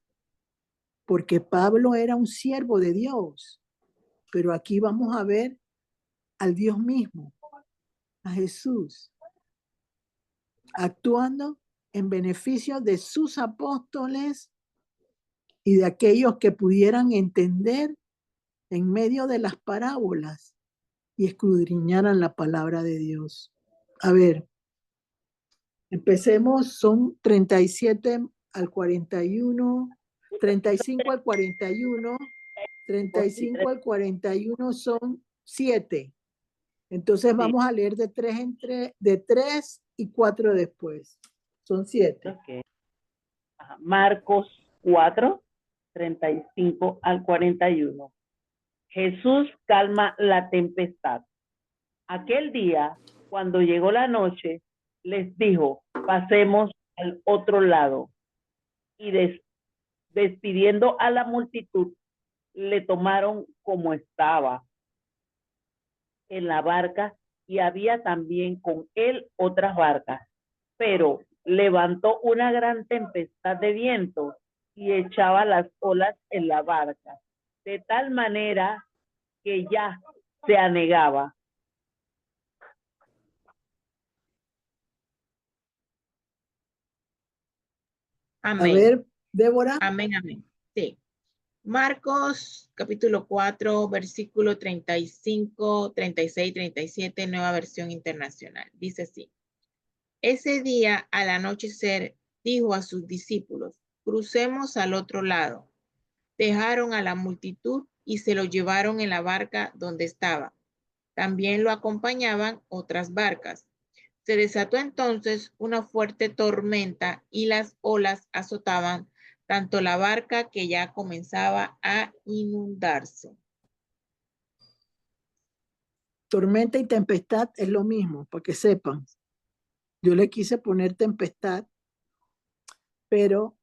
[SPEAKER 2] Porque Pablo era un siervo de Dios, pero aquí vamos a ver al Dios mismo, a Jesús, actuando en beneficio de sus apóstoles y de aquellos que pudieran entender en medio de las parábolas y escudriñaran la palabra de Dios. A ver, empecemos, son 37 al 41, 35 al 41, 35 al 41 son 7. Entonces vamos a leer de 3 y 4 después. Son 7.
[SPEAKER 1] Okay. Marcos 4, 35 al 41. Jesús calma la tempestad. Aquel día, cuando llegó la noche, les dijo, pasemos al otro lado. Y despidiendo a la multitud, le tomaron como estaba en la barca, y había también con él otras barcas. Pero levantó una gran tempestad de viento y echaba las olas en la barca, de tal manera que ya se anegaba.
[SPEAKER 3] Amén.
[SPEAKER 2] A ver, Débora.
[SPEAKER 3] Amén, amén. Sí. Marcos capítulo 4, versículo 35, 36, 37, nueva versión internacional. Dice así. Ese día al anochecer dijo a sus discípulos, crucemos al otro lado. Dejaron a la multitud y se lo llevaron en la barca donde estaba. También lo acompañaban otras barcas. Se desató entonces una fuerte tormenta y las olas azotaban tanto la barca que ya comenzaba a inundarse.
[SPEAKER 2] Tormenta y tempestad es lo mismo, para que sepan. Yo le quise poner tempestad, pero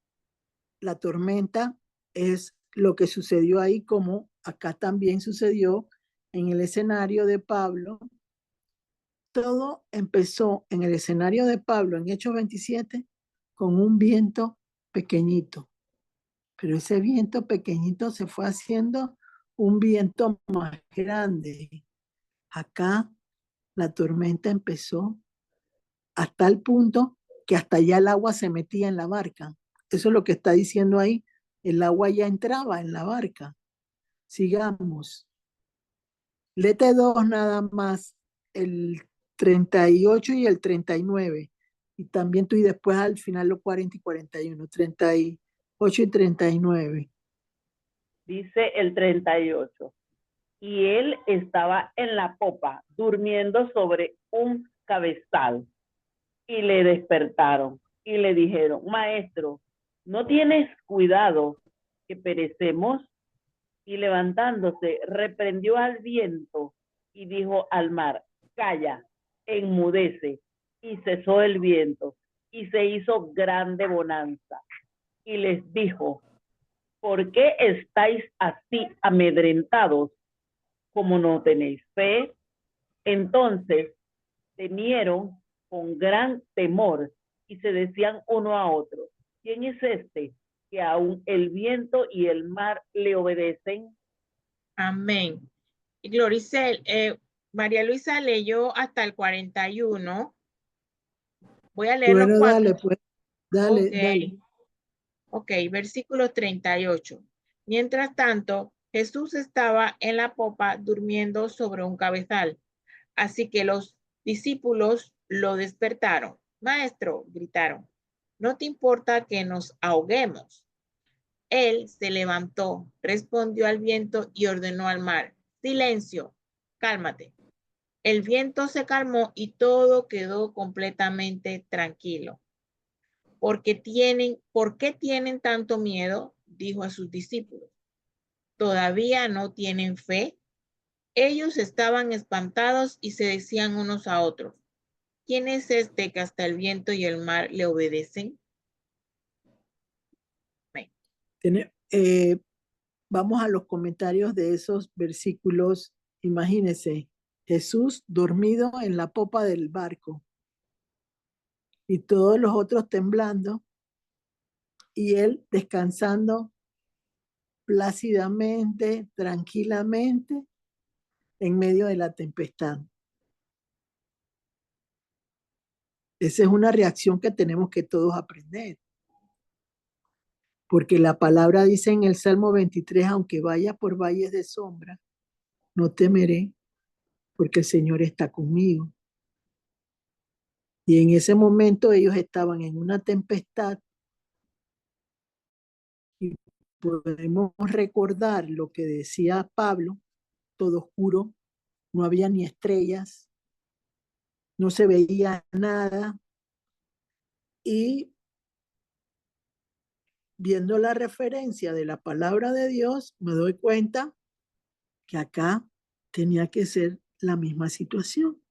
[SPEAKER 2] la tormenta es lo que sucedió ahí, como acá también sucedió en el escenario de Pablo. Todo empezó en el escenario de Pablo en Hechos 27 con un viento pequeñito, pero ese viento pequeñito se fue haciendo un viento más grande. Acá la tormenta empezó hasta el punto que hasta ya el agua se metía en la barca. Eso es lo que está diciendo ahí. El agua ya entraba en la barca. Sigamos. Lete 2 nada más, el 38 y el 39. Y también tú y después al final los 40 y 41, 38 y 39.
[SPEAKER 1] Dice el 38. Y él estaba en la popa, durmiendo sobre un cabezal. y le despertaron y le dijeron, maestro, ¿no tienes cuidado que perecemos? Y levantándose, reprendió al viento y dijo al mar, calla, enmudece. Y cesó el viento y se hizo grande bonanza. Y les dijo, ¿por qué estáis así amedrentados como no tenéis fe? Entonces temieron con gran temor y se decían uno a otro, ¿quién es este que aún el viento y el mar le obedecen?
[SPEAKER 3] Amén. Y Gloricel, María Luisa leyó hasta el 41. Voy a leer los
[SPEAKER 2] Bueno,
[SPEAKER 3] cuatro.
[SPEAKER 2] dale, pues, dale,
[SPEAKER 3] Ok.
[SPEAKER 2] dale.
[SPEAKER 3] Ok, versículo 38. Mientras tanto, Jesús estaba en la popa durmiendo sobre un cabezal. Así que los discípulos lo despertaron. Maestro, gritaron, ¿no te importa que nos ahoguemos? Él se levantó, respondió al viento y ordenó al mar, silencio, cálmate. El viento se calmó y todo quedó completamente tranquilo. ¿Por qué tienen tanto miedo? Dijo a sus discípulos. ¿Todavía no tienen fe? Ellos estaban espantados y se decían unos a otros, ¿quién es este que hasta el viento y el mar le obedecen?
[SPEAKER 2] Tiene- vamos a los comentarios de esos versículos. Imagínense, Jesús dormido en la popa del barco y todos los otros temblando y él descansando plácidamente, tranquilamente en medio de la tempestad. Esa es una reacción que tenemos que todos aprender. Porque la palabra dice en el Salmo 23, aunque vaya por valles de sombra, no temeré, porque el Señor está conmigo. Y en ese momento ellos estaban en una tempestad y podemos recordar lo que decía Pablo, todo oscuro, no había ni estrellas, no se veía nada y viendo la referencia de la palabra de Dios, me doy cuenta que acá tenía que ser la misma situación.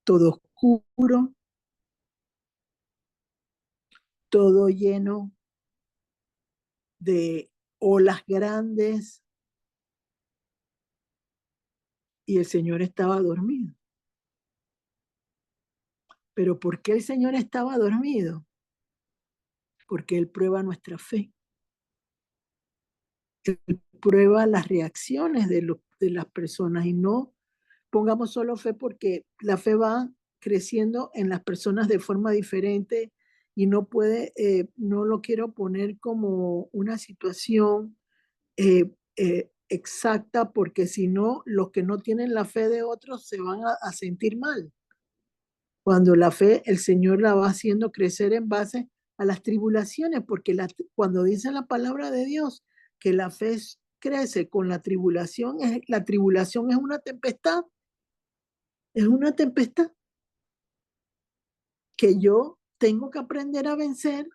[SPEAKER 2] Todo oscuro, todo lleno de olas grandes y el Señor estaba dormido. ¿Pero por qué el Señor estaba dormido? Porque Él prueba nuestra fe. Él prueba las reacciones de las personas y no pongamos solo fe porque la fe va creciendo en las personas de forma diferente y no puede, no lo quiero poner como una situación exacta porque si no, los que no tienen la fe de otros se van a sentir mal. Cuando la fe, el Señor la va haciendo crecer en base a las tribulaciones, porque cuando dice la palabra de Dios que la fe crece con la tribulación es una tempestad que yo tengo que aprender a vencer,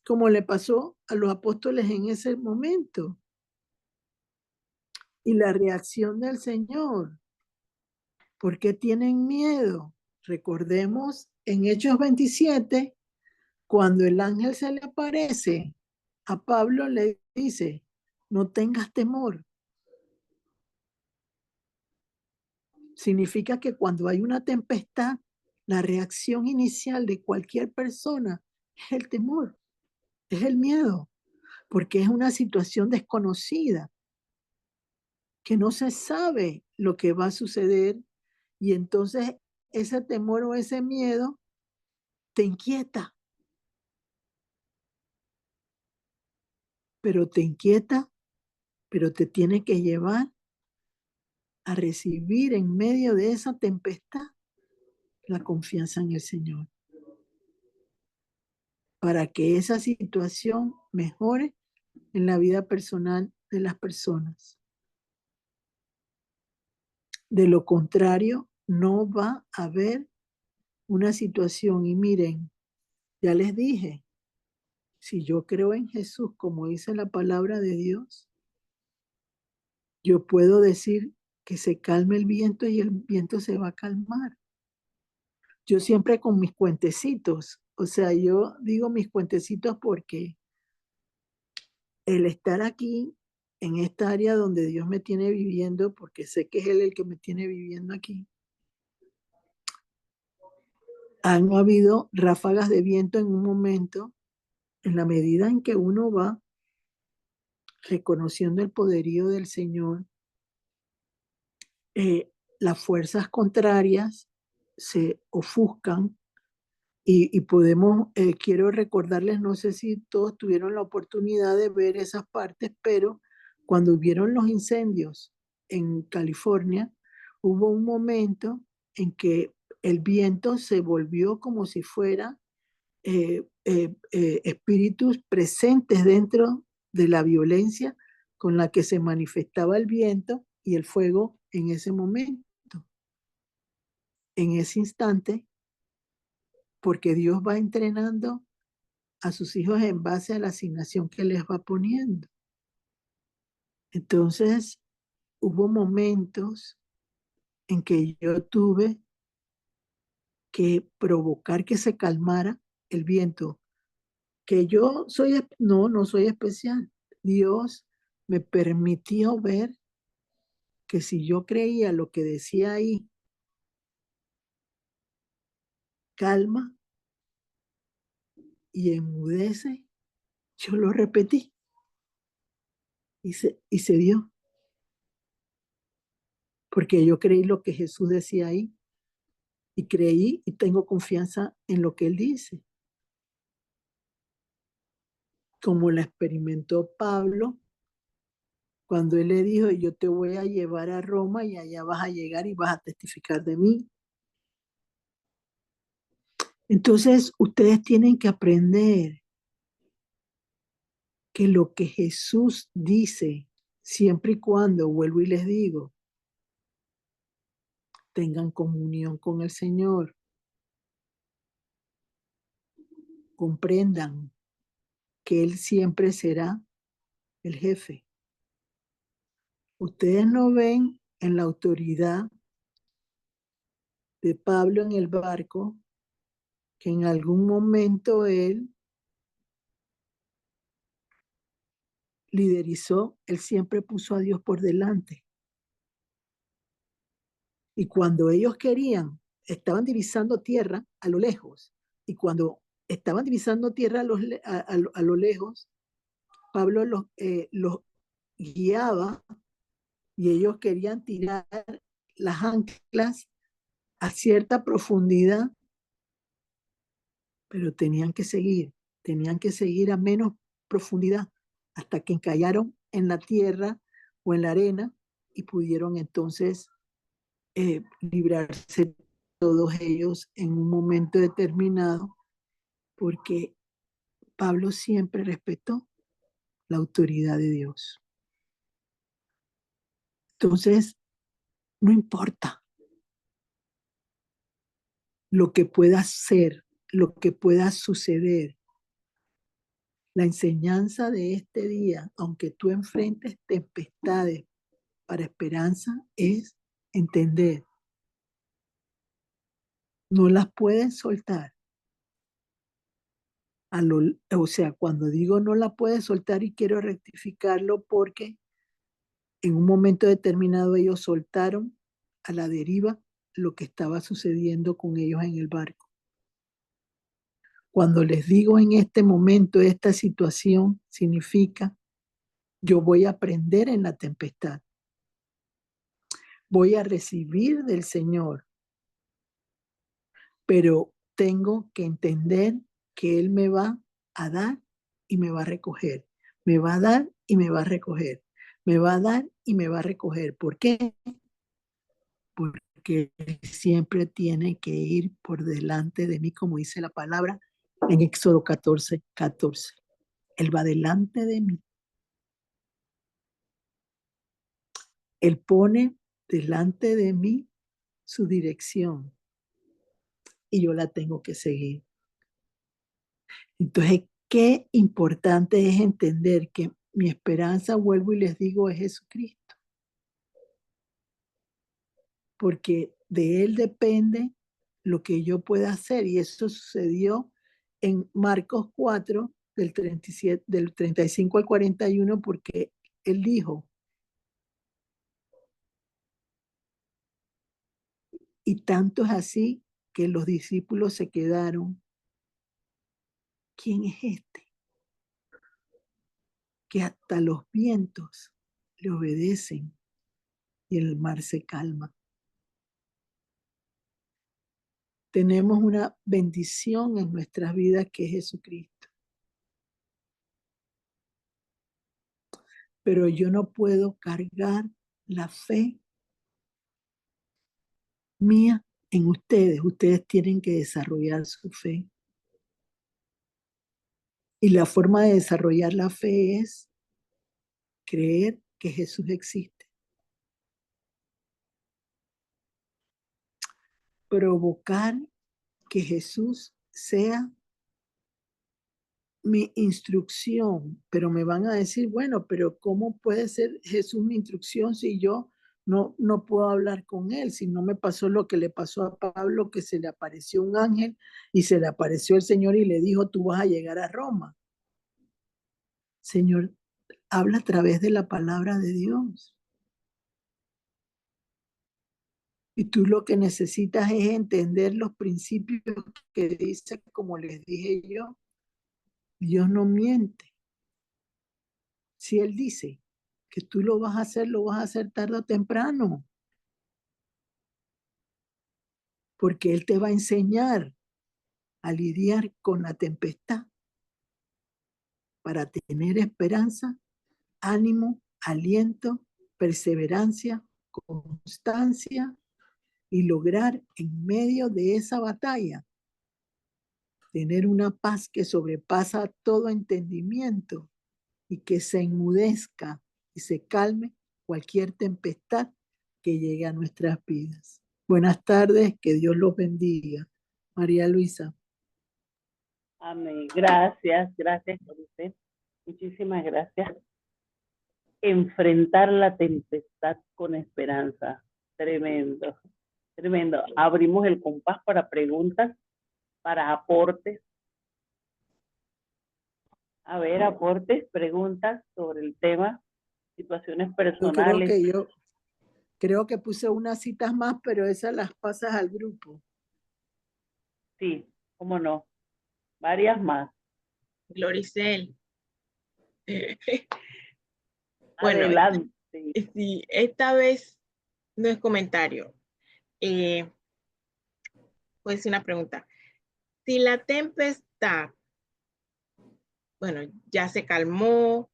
[SPEAKER 2] como le pasó a los apóstoles en ese momento. Y la reacción del Señor, ¿por qué tienen miedo? Recordemos en Hechos 27, cuando el ángel se le aparece, a Pablo le dice, no tengas temor. Significa que cuando hay una tempestad, la reacción inicial de cualquier persona es el temor, es el miedo, porque es una situación desconocida, que no se sabe lo que va a suceder y entonces ese temor o ese miedo te inquieta, pero te tiene que llevar a recibir en medio de esa tempestad la confianza en el Señor, para que esa situación mejore en la vida personal de las personas. De lo contrario, no va a haber una situación y miren, ya les dije, si yo creo en Jesús, como dice la palabra de Dios, yo puedo decir que se calme el viento y el viento se va a calmar. Yo siempre con mis cuentecitos, o sea, yo digo mis cuentecitos porque el estar aquí en esta área donde Dios me tiene viviendo, porque sé que es Él el que me tiene viviendo aquí, han habido ráfagas de viento en un momento, en la medida en que uno va reconociendo el poderío del Señor, las fuerzas contrarias se ofuscan y podemos, quiero recordarles, no sé si todos tuvieron la oportunidad de ver esas partes, pero cuando hubieron los incendios en California, hubo un momento en que el viento se volvió como si fuera espíritus presentes dentro de la violencia con la que se manifestaba el viento y el fuego en ese momento, en ese instante, porque Dios va entrenando a sus hijos en base a la asignación que les va poniendo. Entonces, hubo momentos en que yo tuve que provocar que se calmara el viento, que yo soy, no soy especial. Dios me permitió ver que si yo creía lo que decía ahí, calma y enmudece, yo lo repetí y se dio, porque yo creí lo que Jesús decía ahí y creí y tengo confianza en lo que Él dice, como la experimentó Pablo cuando Él le dijo, yo te voy a llevar a Roma y allá vas a llegar y vas a testificar de mí. Entonces, ustedes tienen que aprender que lo que Jesús dice, siempre y cuando, vuelvo y les digo, tengan comunión con el Señor, comprendan que Él siempre será el jefe. Ustedes no ven en la autoridad de Pablo en el barco que en algún momento él liderizó, él siempre puso a Dios por delante. Y cuando ellos querían, estaban divisando tierra a lo lejos. Y cuando estaban divisando tierra a lo lejos, Pablo los guiaba y ellos querían tirar las anclas a cierta profundidad, pero tenían que seguir a menos profundidad hasta que encallaron en la tierra o en la arena y pudieron entonces librarse todos ellos en un momento determinado, porque Pablo siempre respetó la autoridad de Dios. Entonces, no importa lo que pueda ser, lo que pueda suceder. La enseñanza de este día, aunque tú enfrentes tempestades para esperanza, es entender. No las puedes soltar. O sea, cuando digo no la puedes soltar y quiero rectificarlo porque en un momento determinado ellos soltaron a la deriva lo que estaba sucediendo con ellos en el barco. Cuando les digo en este momento esta situación, significa yo voy a aprender en la tempestad. Voy a recibir del Señor, pero tengo que entender que Él me va a dar y me va a recoger. Me va a dar y me va a recoger. Me va a dar y me va a recoger. ¿Por qué? Porque Él siempre tiene que ir por delante de mí, como dice la palabra en Éxodo 14:14. Él va delante de mí. Él pone delante de mí su dirección. y yo la tengo que seguir. Entonces, qué importante es entender que mi esperanza, vuelvo y les digo, es Jesucristo. Porque de Él depende lo que yo pueda hacer. Y eso sucedió en Marcos 4, del 35 al 41, porque Él dijo, y tanto es así que los discípulos se quedaron. ¿Quién es este? Que hasta los vientos le obedecen y el mar se calma. Tenemos una bendición en nuestras vidas que es Jesucristo. Pero yo no puedo cargar la fe mía en ustedes. Ustedes tienen que desarrollar su fe. Y la forma de desarrollar la fe es creer que Jesús existe. Provocar que Jesús sea mi instrucción, pero me van a decir, bueno, pero ¿cómo puede ser Jesús mi instrucción si yo no puedo hablar con él? Si no me pasó lo que le pasó a Pablo, que se le apareció un ángel y se le apareció el Señor y le dijo, tú vas a llegar a Roma. Señor, habla a través de la palabra de Dios. Y tú lo que necesitas es entender los principios que dice, como les dije yo, Dios no miente. Si Él dice que tú lo vas a hacer tarde o temprano. Porque Él te va a enseñar a lidiar con la tempestad para tener esperanza, ánimo, aliento, perseverancia, constancia y lograr en medio de esa batalla tener una paz que sobrepasa todo entendimiento y que se enmudezca y se calme cualquier tempestad que llegue a nuestras vidas. Buenas tardes, que Dios los bendiga. María Luisa.
[SPEAKER 1] Amén. Gracias, gracias por usted. Muchísimas gracias. Enfrentar la tempestad con esperanza. Tremendo, tremendo. Abrimos el compás para preguntas, para aportes. A ver, aportes, preguntas sobre el tema, situaciones personales.
[SPEAKER 2] Yo creo que puse unas citas más, pero esas las pasas al grupo.
[SPEAKER 1] Sí, cómo no. Varias más.
[SPEAKER 3] Gloricel. Bueno,
[SPEAKER 1] Adelante.
[SPEAKER 3] sí, esta vez no es comentario. Pues una pregunta. Si la tempestad, bueno, ya se calmó,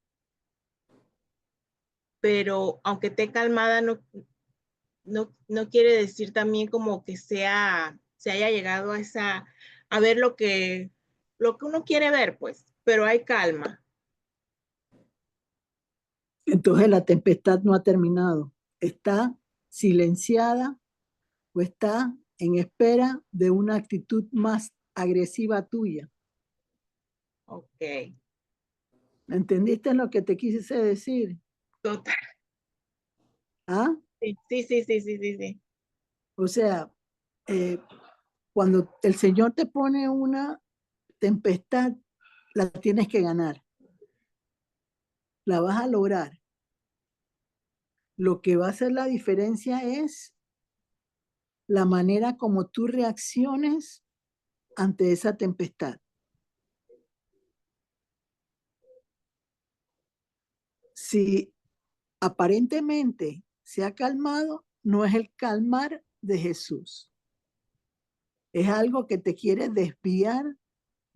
[SPEAKER 3] pero aunque esté calmada, no quiere decir también como que se haya llegado a ver lo que uno quiere ver, pues, pero hay calma.
[SPEAKER 2] Entonces la tempestad no ha terminado. Está silenciada o está en espera de una actitud más agresiva tuya.
[SPEAKER 3] Ok.
[SPEAKER 2] ¿Entendiste lo que te quise decir?
[SPEAKER 3] Total.
[SPEAKER 2] ¿Ah?
[SPEAKER 3] Sí.
[SPEAKER 2] O sea, cuando el Señor te pone una tempestad, la tienes que ganar. La vas a lograr. Lo que va a hacer la diferencia es la manera como tú reacciones ante esa tempestad. Si aparentemente se ha calmado, no es el calmar de Jesús. Es algo que te quiere desviar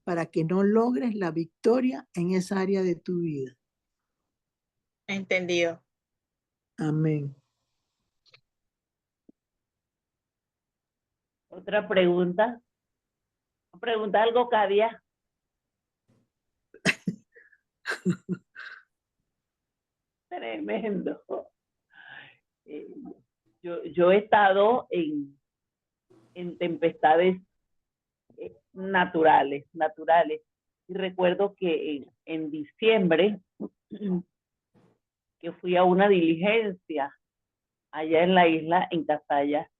[SPEAKER 2] para que no logres la victoria en esa área de tu vida.
[SPEAKER 3] Entendido.
[SPEAKER 2] Amén.
[SPEAKER 1] Otra pregunta. Pregunta algo, Cadia. Tremendo. Yo he estado en tempestades naturales. Y recuerdo que en diciembre, que fui a una diligencia allá en la isla, en Cazalla,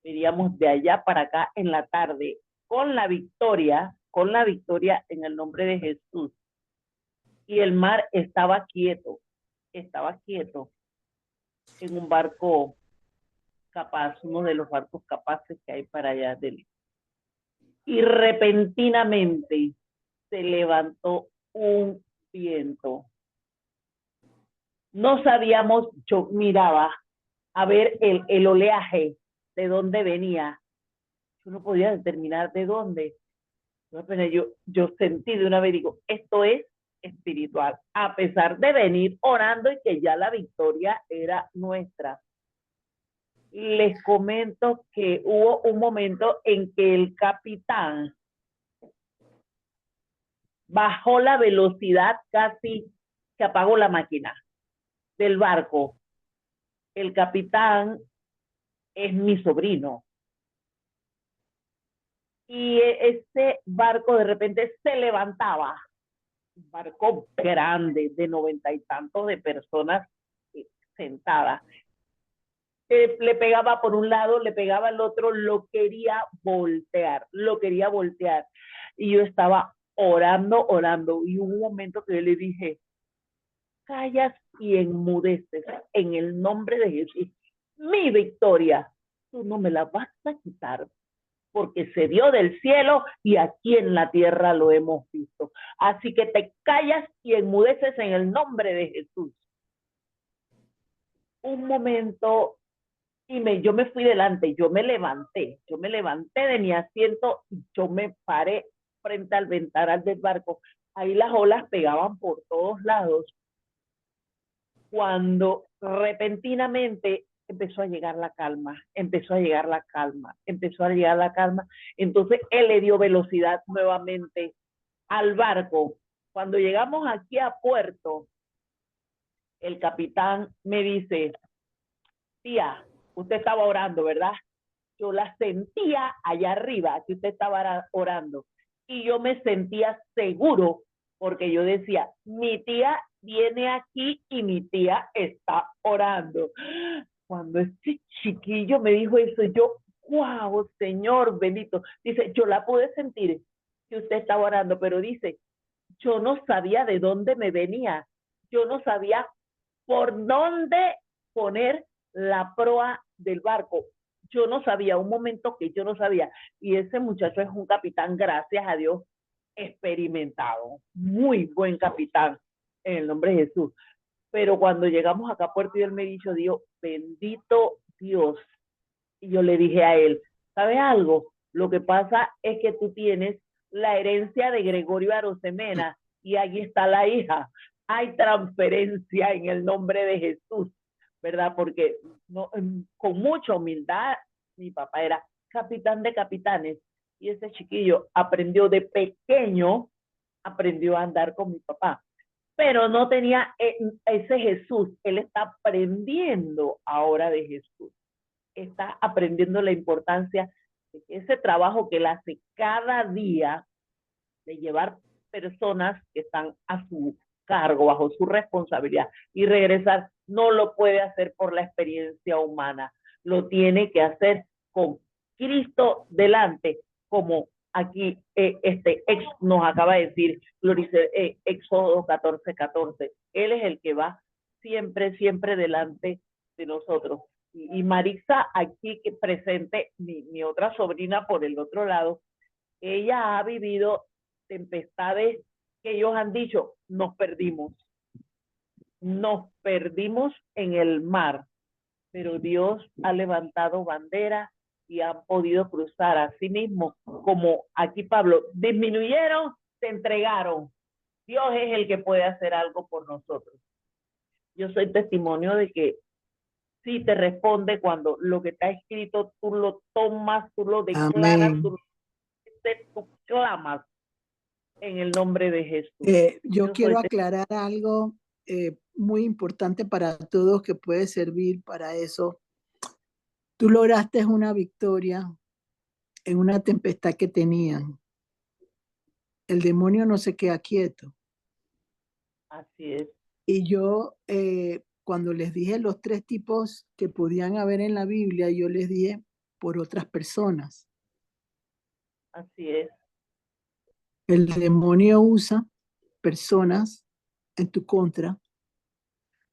[SPEAKER 1] veníamos de allá para acá en la tarde, con la victoria en el nombre de Jesús. Y el mar estaba quieto en un barco capaz, uno de los barcos capaces que hay para allá del. Y repentinamente se levantó un viento. No sabíamos, yo miraba a ver el oleaje, de dónde venía. Yo no podía determinar de dónde. Yo sentí de una vez, digo, esto es espiritual, a pesar de venir orando y que ya la victoria era nuestra. Les comento que hubo un momento en que el capitán bajó la velocidad, casi que apagó la máquina del barco. El capitán es mi sobrino. Y ese barco de repente se levantaba, un barco grande de 90 y tantos de personas sentadas. Le pegaba por un lado, le pegaba al otro, lo quería voltear. Y yo estaba orando, y hubo un momento que yo le dije, callas y enmudeces en el nombre de Jesús. Mi victoria, tú no me la vas a quitar, porque se dio del cielo y aquí en la tierra lo hemos visto. Así que te callas y enmudeces en el nombre de Jesús. Un momento, y yo me fui delante, yo me levanté de mi asiento y yo me paré frente al ventanal del barco. Ahí las olas pegaban por todos lados. Cuando repentinamente empezó a llegar la calma. Entonces él le dio velocidad nuevamente al barco. Cuando llegamos aquí a puerto, el capitán me dice, tía, usted estaba orando, ¿verdad? Yo la sentía allá arriba, que usted estaba orando. Y yo me sentía seguro, porque yo decía, mi tía viene aquí y mi tía está orando. Cuando este chiquillo me dijo eso, yo, wow, Señor bendito. Dice, yo la pude sentir que usted estaba orando, pero dice, yo no sabía de dónde me venía. Yo no sabía por dónde poner la proa del barco. Yo no sabía, un momento que yo no sabía. Y ese muchacho es un capitán, gracias a Dios, experimentado. Muy buen capitán, en el nombre de Jesús. Pero cuando llegamos acá a Puerto y él me dijo, Dios, bendito Dios. Y yo le dije a él, ¿sabes algo? Lo que pasa es que tú tienes la herencia de Gregorio Arosemena y allí está la hija. Hay transferencia en el nombre de Jesús, ¿verdad? Porque no, con mucha humildad, mi papá era capitán de capitanes y ese chiquillo aprendió de pequeño, aprendió a andar con mi papá, pero no tenía ese Jesús. Él está aprendiendo ahora de Jesús. Está aprendiendo la importancia de ese trabajo que él hace cada día de llevar personas que están a su cargo, bajo su responsabilidad y regresar, no lo puede hacer por la experiencia humana, lo tiene que hacer con Cristo delante, como aquí nos acaba de decir Éxodo 14:14. Él es el que va siempre delante de nosotros. Y Marisa, aquí que presente, mi otra sobrina por el otro lado, ella ha vivido tempestades que ellos han dicho, nos perdimos en el mar, pero Dios ha levantado bandera y han podido cruzar. Así mismo, como aquí Pablo, disminuyeron, se entregaron. Dios es el que puede hacer algo por nosotros. Yo soy testimonio de que sí te responde cuando lo que está escrito tú lo tomas, tú lo declaras, tú clamas en el nombre de Jesús.
[SPEAKER 2] Yo quiero aclarar algo muy importante para todos que puede servir para eso. Tú lograste una victoria en una tempestad que tenían. el demonio no se queda quieto.
[SPEAKER 1] Así es.
[SPEAKER 2] Y yo, cuando les dije los 3 tipos que podían haber en la Biblia, yo les dije por otras personas.
[SPEAKER 1] Así es.
[SPEAKER 2] El demonio usa personas en tu contra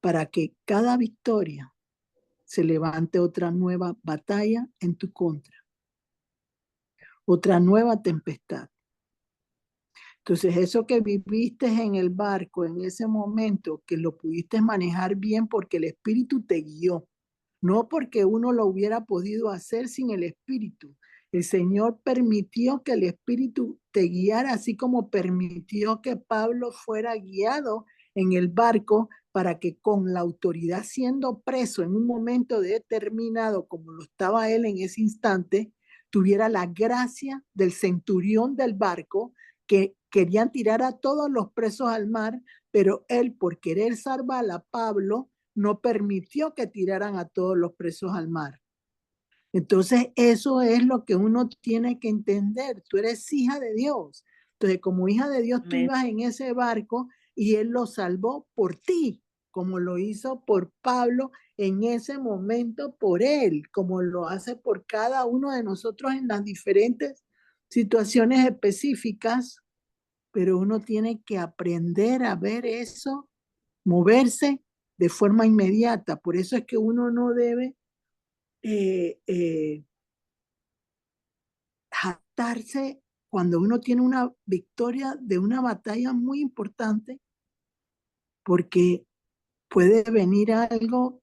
[SPEAKER 2] para que cada victoria se levante otra nueva batalla en tu contra, otra nueva tempestad. Entonces, eso que viviste en el barco en ese momento, que lo pudiste manejar bien porque el Espíritu te guió, no porque uno lo hubiera podido hacer sin el Espíritu. El Señor permitió que el Espíritu te guiara, así como permitió que Pablo fuera guiado en el barco para que con la autoridad siendo preso en un momento determinado, como lo estaba él en ese instante, tuviera la gracia del centurión del barco que querían tirar a todos los presos al mar, pero él por querer salvar a Pablo no permitió que tiraran a todos los presos al mar. Entonces, eso es lo que uno tiene que entender. Tú eres hija de Dios. Entonces, como hija de Dios, tú ibas en ese barco y Él lo salvó por ti, como lo hizo por Pablo en ese momento por Él, como lo hace por cada uno de nosotros en las diferentes situaciones específicas. Pero uno tiene que aprender a ver eso, moverse de forma inmediata. Por eso es que uno no debe jactarse cuando uno tiene una victoria de una batalla muy importante, porque puede venir algo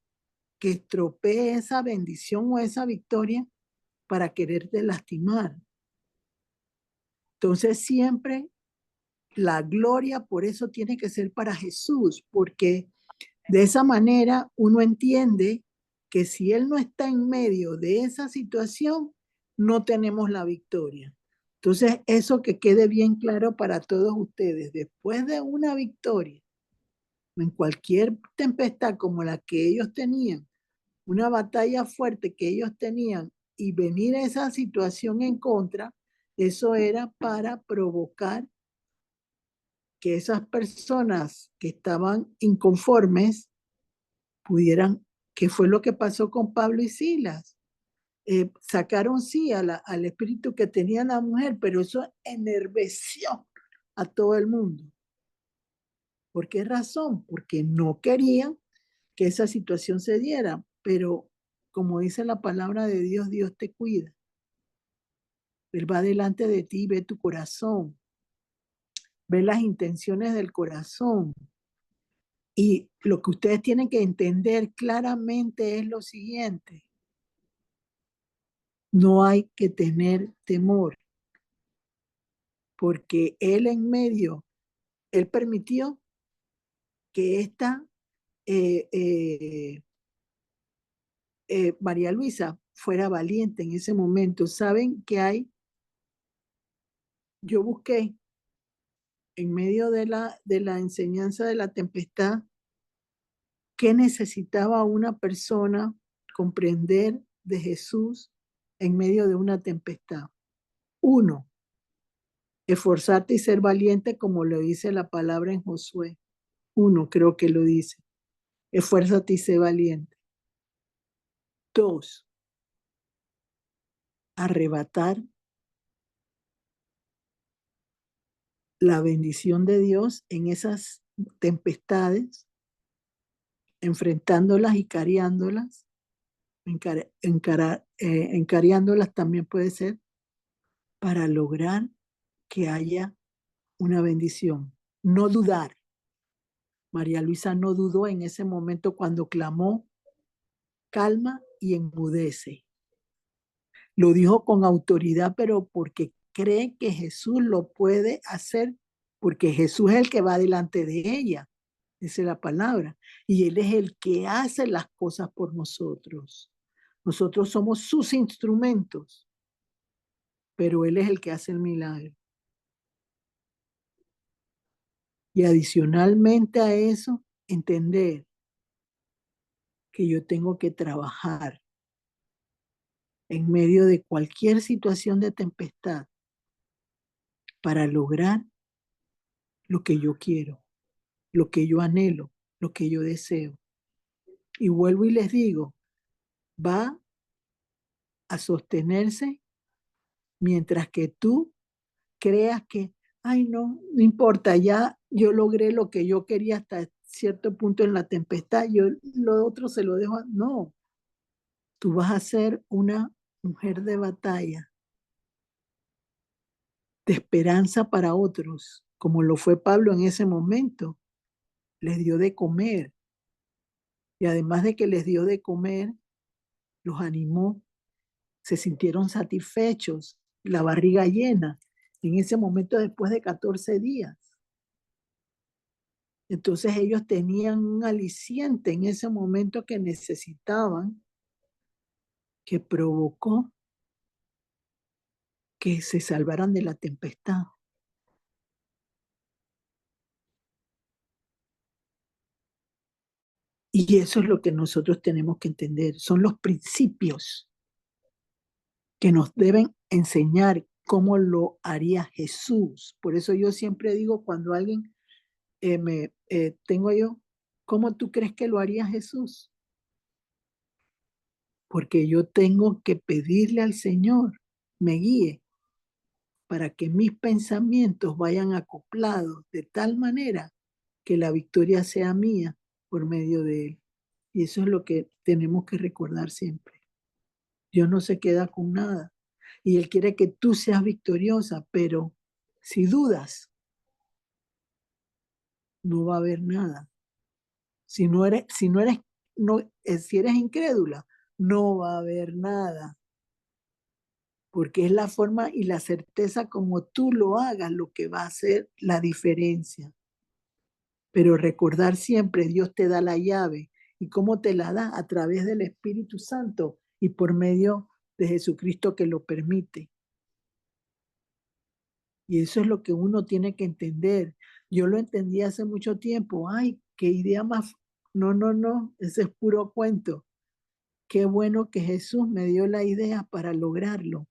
[SPEAKER 2] que estropee esa bendición o esa victoria para quererte lastimar. Entonces siempre la gloria por eso tiene que ser para Jesús, porque de esa manera uno entiende que si Él no está en medio de esa situación, no tenemos la victoria. Entonces, eso que quede bien claro para todos ustedes, después de una victoria, en cualquier tempestad como la que ellos tenían, una batalla fuerte que ellos tenían y venir a esa situación en contra, eso era para provocar que esas personas que estaban inconformes pudieran, que fue lo que pasó con Pablo y Silas. Sacaron sí al espíritu que tenía la mujer, pero eso enerveció a todo el mundo. ¿Por qué razón? Porque no querían que esa situación se diera, pero como dice la palabra de Dios, Dios te cuida. Él va delante de ti, ve tu corazón, ve las intenciones del corazón. Y lo que ustedes tienen que entender claramente es lo siguiente: no hay que tener temor, porque Él en medio, Él permitió que esta eh, eh, María Luisa fuera valiente en ese momento. ¿Saben qué hay? Yo busqué en medio de la enseñanza de la tempestad qué necesitaba una persona comprender de Jesús en medio de una tempestad. Uno, esforzarte y ser valiente, como lo dice la palabra en Josué. Uno, creo que lo dice. Esfuérzate y sé valiente. Dos, arrebatar la bendición de Dios en esas tempestades, enfrentándolas y cariándolas. Encariándolas también puede ser para lograr que haya una bendición. No dudar. María Luisa no dudó en ese momento cuando clamó, calma y enmudece. Lo dijo con autoridad, pero porque cree que Jesús lo puede hacer, porque Jesús es el que va delante de ella, dice la palabra, y Él es el que hace las cosas por nosotros. Nosotros somos sus instrumentos, pero Él es el que hace el milagro. Y adicionalmente a eso, entender que yo tengo que trabajar en medio de cualquier situación de tempestad para lograr lo que yo quiero, lo que yo anhelo, lo que yo deseo. Y vuelvo y les digo, va a sostenerse mientras que tú creas que, ay, no, no importa, ya yo logré lo que yo quería hasta cierto punto en la tempestad, yo lo otro se lo dejo. No, tú vas a ser una mujer de batalla, de esperanza para otros, como lo fue Pablo en ese momento. Les dio de comer y además de que les dio de comer, los animó, se sintieron satisfechos, la barriga llena, en ese momento después de 14 días. Entonces ellos tenían un aliciente en ese momento que necesitaban, que provocó que se salvaran de la tempestad. Y eso es lo que nosotros tenemos que entender. Son los principios que nos deben enseñar cómo lo haría Jesús. Por eso yo siempre digo cuando alguien tengo yo, ¿cómo tú crees que lo haría Jesús? Porque yo tengo que pedirle al Señor me guíe para que mis pensamientos vayan acoplados de tal manera que la victoria sea mía por medio de Él. Y eso es lo que tenemos que recordar siempre. Dios no se queda con nada. Y Él quiere que tú seas victoriosa, pero si dudas, no va a haber nada. Si eres incrédula, no va a haber nada. Porque es la forma y la certeza como tú lo hagas lo que va a hacer la diferencia. Pero recordar siempre, Dios te da la llave. ¿Y cómo te la da? A través del Espíritu Santo y por medio de Jesucristo que lo permite. Y eso es lo que uno tiene que entender. Yo lo entendí hace mucho tiempo. Ay, qué idea más. No, no, no, ese es puro cuento. Qué bueno que Jesús me dio la idea para lograrlo.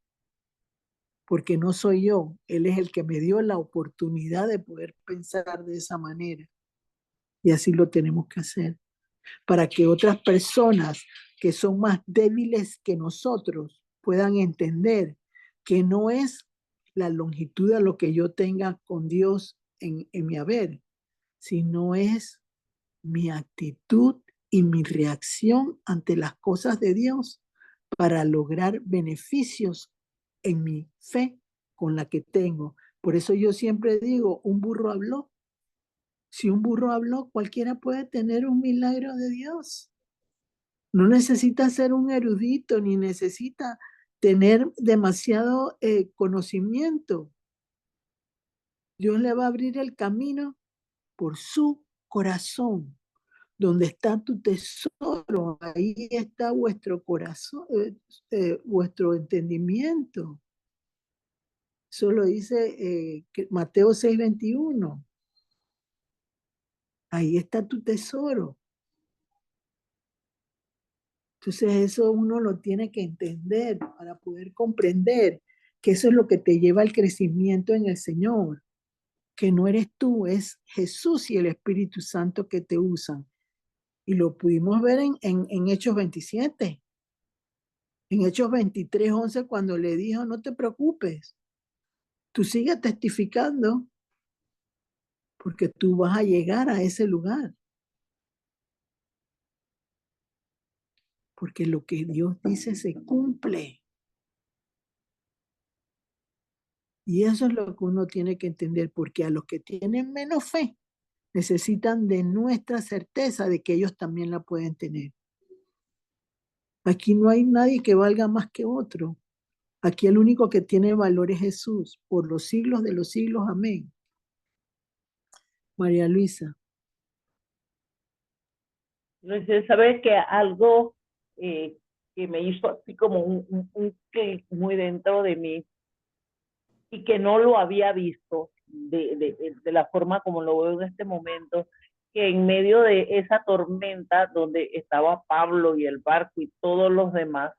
[SPEAKER 2] Porque no soy yo, Él es el que me dio la oportunidad de poder pensar de esa manera. Y así lo tenemos que hacer. Para que otras personas que son más débiles que nosotros puedan entender que no es la longitud de lo que yo tenga con Dios en mi haber, sino es mi actitud y mi reacción ante las cosas de Dios para lograr beneficios en mi fe con la que tengo. Por eso yo siempre digo, un burro habló. Si un burro habló, cualquiera puede tener un milagro de Dios. No necesita ser un erudito ni necesita tener demasiado conocimiento. Dios le va a abrir el camino por su corazón. Donde está tu tesoro, ahí está vuestro corazón, vuestro entendimiento. Eso lo dice Mateo 6:21. Ahí está tu tesoro. Entonces eso uno lo tiene que entender para poder comprender que eso es lo que te lleva al crecimiento en el Señor, que no eres tú, es Jesús y el Espíritu Santo que te usan. Y lo pudimos ver en Hechos 27. En Hechos 23:11, cuando le dijo, no te preocupes, tú sigue testificando porque tú vas a llegar a ese lugar. Porque lo que Dios dice se cumple. Y eso es lo que uno tiene que entender, porque a los que tienen menos fe necesitan de nuestra certeza de que ellos también la pueden tener. Aquí no hay nadie que valga más que otro. Aquí el único que tiene valor es Jesús, por los siglos de los siglos. Amén. María Luisa.
[SPEAKER 1] Entonces, sabes que algo que me hizo así como un clic muy dentro de mí y que no lo había visto de la forma como lo veo en este momento, que en medio de esa tormenta donde estaba Pablo y el barco y todos los demás,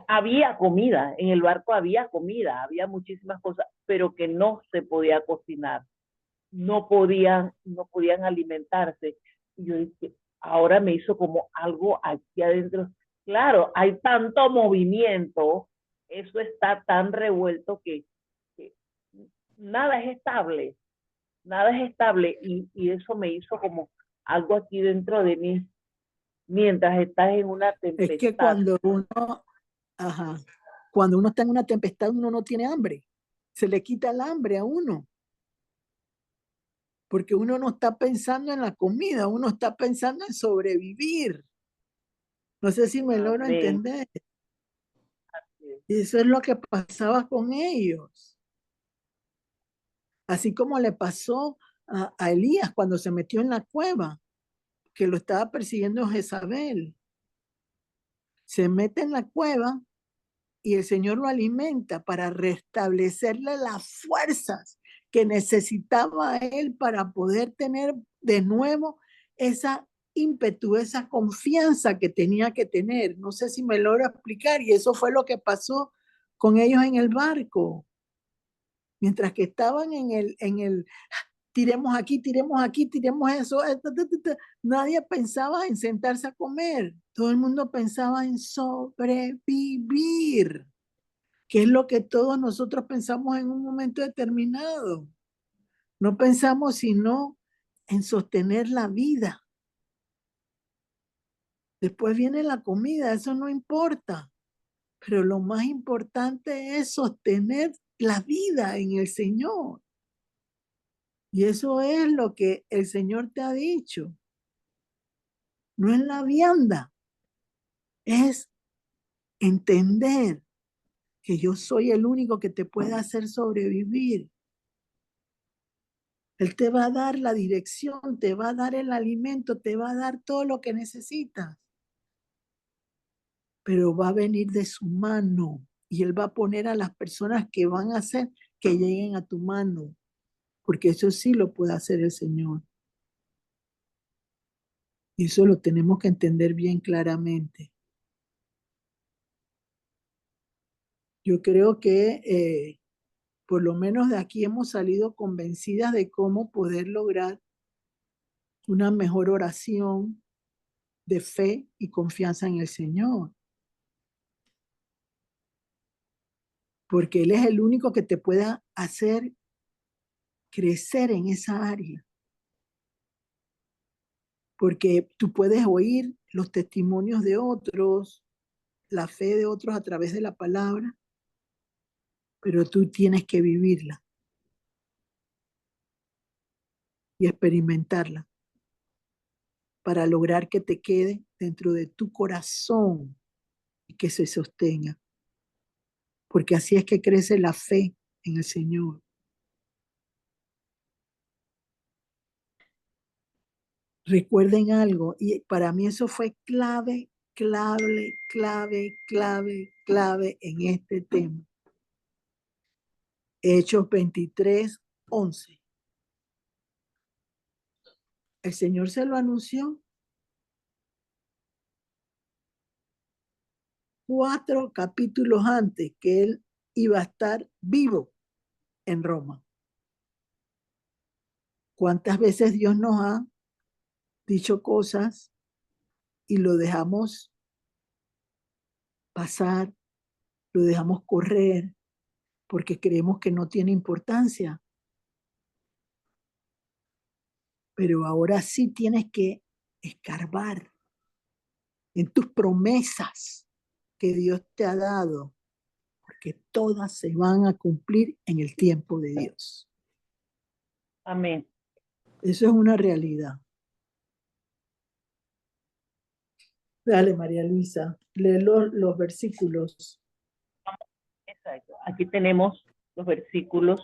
[SPEAKER 1] había comida, en el barco había comida, había muchísimas cosas, pero que no se podía cocinar, no podían alimentarse. Y yo dije, ahora me hizo como algo aquí adentro. Claro, hay tanto movimiento, eso está tan revuelto que nada es estable, y eso me hizo como algo aquí dentro de mí, mientras estás en una
[SPEAKER 2] Es que
[SPEAKER 1] tempestad.
[SPEAKER 2] cuando uno está en una tempestad, uno no tiene hambre. Se le quita el hambre a uno. Porque uno no está pensando en la comida, uno está pensando en sobrevivir. No sé si me logro
[SPEAKER 1] Amén.
[SPEAKER 2] entender. Y eso es lo que pasaba con ellos. Así como le pasó a Elías cuando se metió en la cueva, que lo estaba persiguiendo Jezabel. Se mete en la cueva y el Señor lo alimenta para restablecerle las fuerzas que necesitaba él para poder tener de nuevo esa ímpetu, esa confianza que tenía que tener. No sé si me logro explicar, y eso fue lo que pasó con ellos en el barco. Mientras que estaban en el tiremos aquí, tiremos eso, nadie pensaba en sentarse a comer. Todo el mundo pensaba en sobrevivir, que es lo que todos nosotros pensamos en un momento determinado. No pensamos sino en sostener la vida. Después viene la comida, eso no importa, pero lo más importante es sostener la vida en el Señor. Y eso es lo que el Señor te ha dicho. No es la vianda, es entender que yo soy el único que te puede hacer sobrevivir. Él te va a dar la dirección, te va a dar el alimento, te va a dar todo lo que necesitas. Pero va a venir de su mano y Él va a poner a las personas que van a hacer que lleguen a tu mano, porque eso sí lo puede hacer el Señor. Y eso lo tenemos que entender bien claramente. Yo creo que por lo menos de aquí hemos salido convencidas de cómo poder lograr una mejor oración de fe y confianza en el Señor. Porque Él es el único que te pueda hacer crecer en esa área. Porque tú puedes oír los testimonios de otros, la fe de otros a través de la palabra, pero tú tienes que vivirla y experimentarla para lograr que te quede dentro de tu corazón y que se sostenga. Porque así es que crece la fe en el Señor. Recuerden algo, y para mí eso fue clave en este tema. Hechos 23:11. El Señor se lo anunció 4 capítulos antes que Él iba a estar vivo en Roma. ¿Cuántas veces Dios nos ha dicho cosas y lo dejamos pasar, lo dejamos correr porque creemos que no tiene importancia? Pero ahora sí tienes que escarbar en tus promesas que Dios te ha dado, porque todas se van a cumplir en el tiempo de Dios.
[SPEAKER 1] Amén.
[SPEAKER 2] Eso es una realidad. Dale, María Luisa, lee los versículos.
[SPEAKER 1] Exacto. Aquí tenemos los versículos,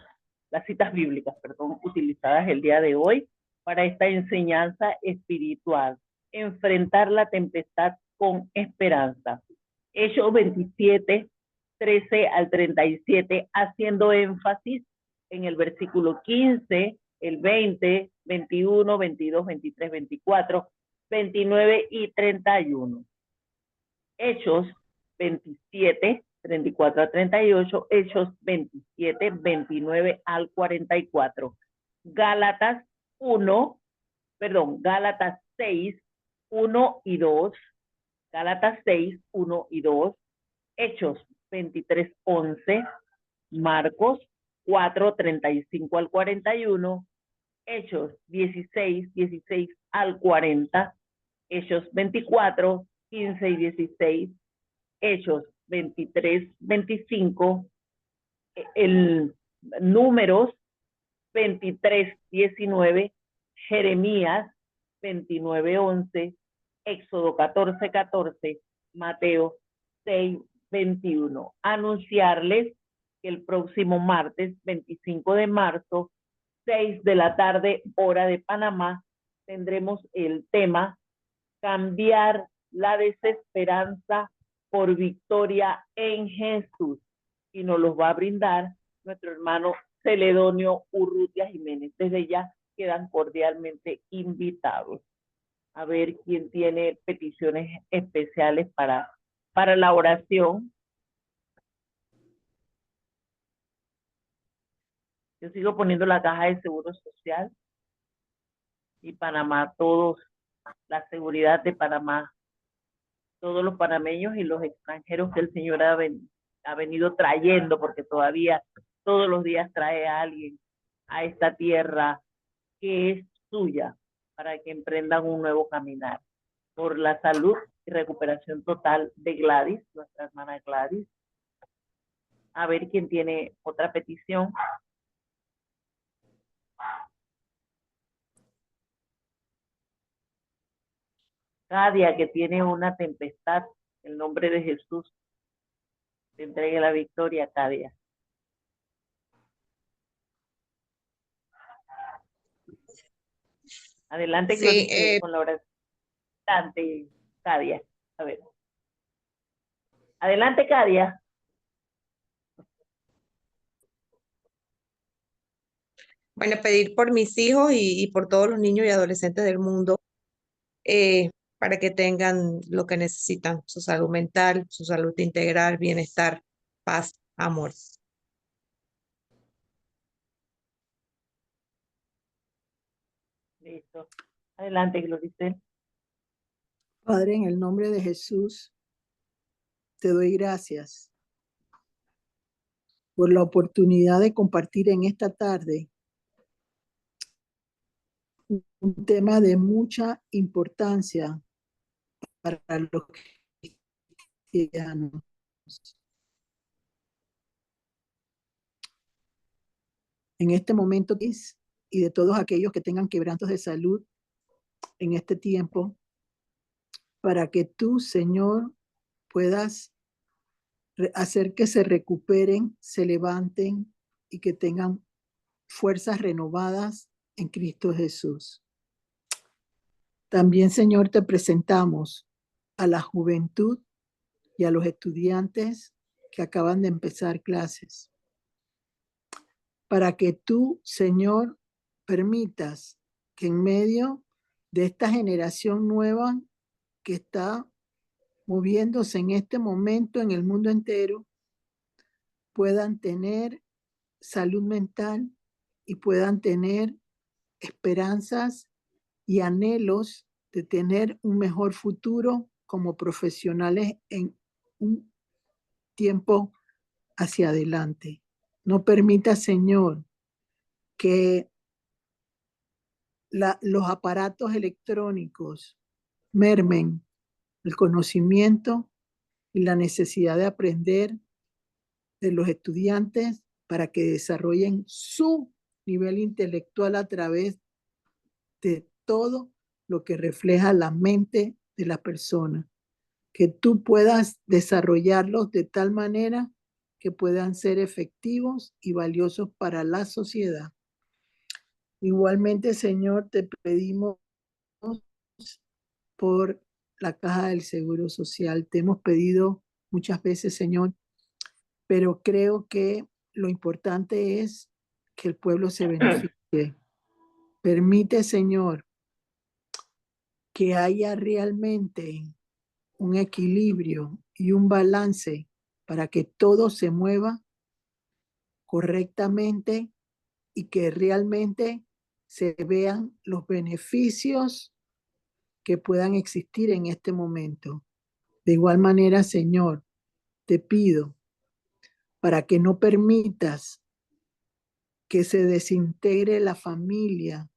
[SPEAKER 1] las citas bíblicas, perdón, utilizadas el día de hoy para esta enseñanza espiritual. Enfrentar la tempestad con esperanza. Hechos 27, 13 al 37, haciendo énfasis en el versículo 15, el 20, 21, 22, 23, 24, 29 y 31. Hechos 27, 34 a 38, Hechos 27, 29 al 44. Gálatas 6, 1 y 2. Gálatas 6, 1 y 2. Hechos 23, 11. Marcos 4, 35 al 41. Hechos 16, 16 al 40. Hechos 24, 15 y 16. Hechos 23, 25. El Números 23, 19. Jeremías 29, 11. Éxodo 14, 14. Mateo 6, 21. Anunciarles que el próximo martes 25 de marzo, 6 de la tarde, hora de Panamá, tendremos el tema cambiar la desesperanza por victoria en Jesús. Y nos los va a brindar nuestro hermano Celedonio Urrutia Jiménez. Desde ya quedan cordialmente invitados. A ver quién tiene peticiones especiales para la oración. Yo sigo poniendo la caja de seguro social y Panamá, todos, la seguridad de Panamá, todos los panameños y los extranjeros que el Señor ha venido trayendo, porque todavía todos los días trae a alguien a esta tierra que es suya para que emprendan un nuevo caminar. Por la salud y recuperación total de Gladys, nuestra hermana Gladys. A ver quién tiene otra petición. Cadia, que tiene una tempestad, en el nombre de Jesús, te entregue la victoria, Cadia. Adelante,
[SPEAKER 4] Sí,
[SPEAKER 1] Glorice, con la oración. Adelante, Cadia. A ver. Adelante, Cadia.
[SPEAKER 4] bueno, pedir por mis hijos y por todos los niños y adolescentes del mundo para que tengan lo que necesitan, su salud mental, su salud integral, bienestar, paz, amor.
[SPEAKER 1] Listo. Adelante, Glorice.
[SPEAKER 2] Padre, en el nombre de Jesús, te doy gracias por la oportunidad de compartir en esta tarde un tema de mucha importancia para los cristianos. En este momento y de todos aquellos que tengan quebrantos de salud en este tiempo, para que tú, Señor, puedas hacer que se recuperen, se levanten y que tengan fuerzas renovadas en Cristo Jesús. También, Señor, te presentamos a la juventud y a los estudiantes que acaban de empezar clases, para que tú, Señor, permitas que en medio de esta generación nueva que está moviéndose en este momento en el mundo entero, puedan tener salud mental y puedan tener esperanzas y anhelos de tener un mejor futuro como profesionales en un tiempo hacia adelante. No permita, Señor, que los aparatos electrónicos mermen el conocimiento y la necesidad de aprender de los estudiantes para que desarrollen su nivel intelectual a través de todo lo que refleja la mente de la persona. Que tú puedas desarrollarlos de tal manera que puedan ser efectivos y valiosos para la sociedad. Igualmente, Señor, te pedimos por la Caja del Seguro Social. Te hemos pedido muchas veces, Señor, pero creo que lo importante es que el pueblo se beneficie. Permite, Señor, que haya realmente un equilibrio y un balance para que todo se mueva correctamente y que realmente se vean los beneficios que puedan existir en este momento. De igual manera, Señor, te pido para que no permitas que se desintegre la familia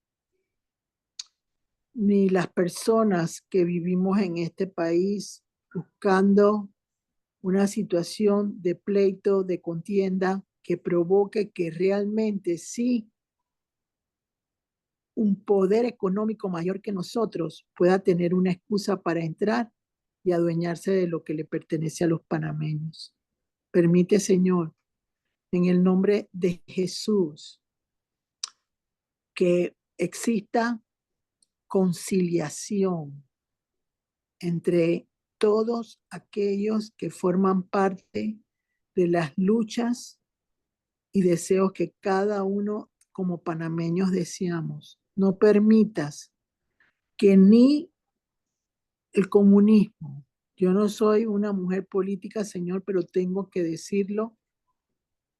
[SPEAKER 2] ni las personas que vivimos en este país buscando una situación de pleito, de contienda, que provoque que realmente sí un poder económico mayor que nosotros pueda tener una excusa para entrar y adueñarse de lo que le pertenece a los panameños. Permite, Señor, en el nombre de Jesús, que exista conciliación entre todos aquellos que forman parte de las luchas y deseos que cada uno como panameños deseamos. No permitas que ni el comunismo, yo no soy una mujer política, Señor, pero tengo que decirlo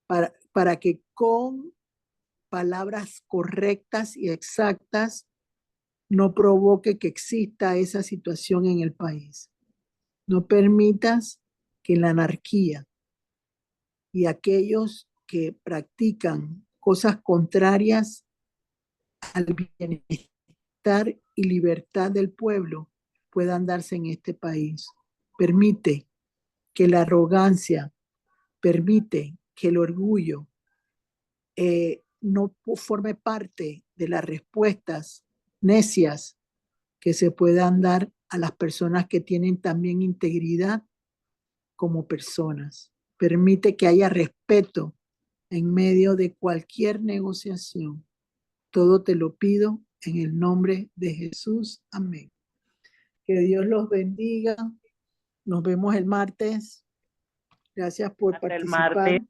[SPEAKER 2] para que con palabras correctas y exactas no provoque que exista esa situación en el país. No permitas que la anarquía y aquellos que practican cosas contrarias al bienestar y libertad del pueblo puedan darse en este país. Permite que la arrogancia, permite que el orgullo no forme parte de las respuestas necias que se puedan dar a las personas que tienen también integridad como personas. Permite que haya respeto en medio de cualquier negociación. Todo te lo pido en el nombre de Jesús. Amén. Que Dios los bendiga. Nos vemos el martes. Gracias por
[SPEAKER 1] Hasta el
[SPEAKER 2] participar.
[SPEAKER 1] martes.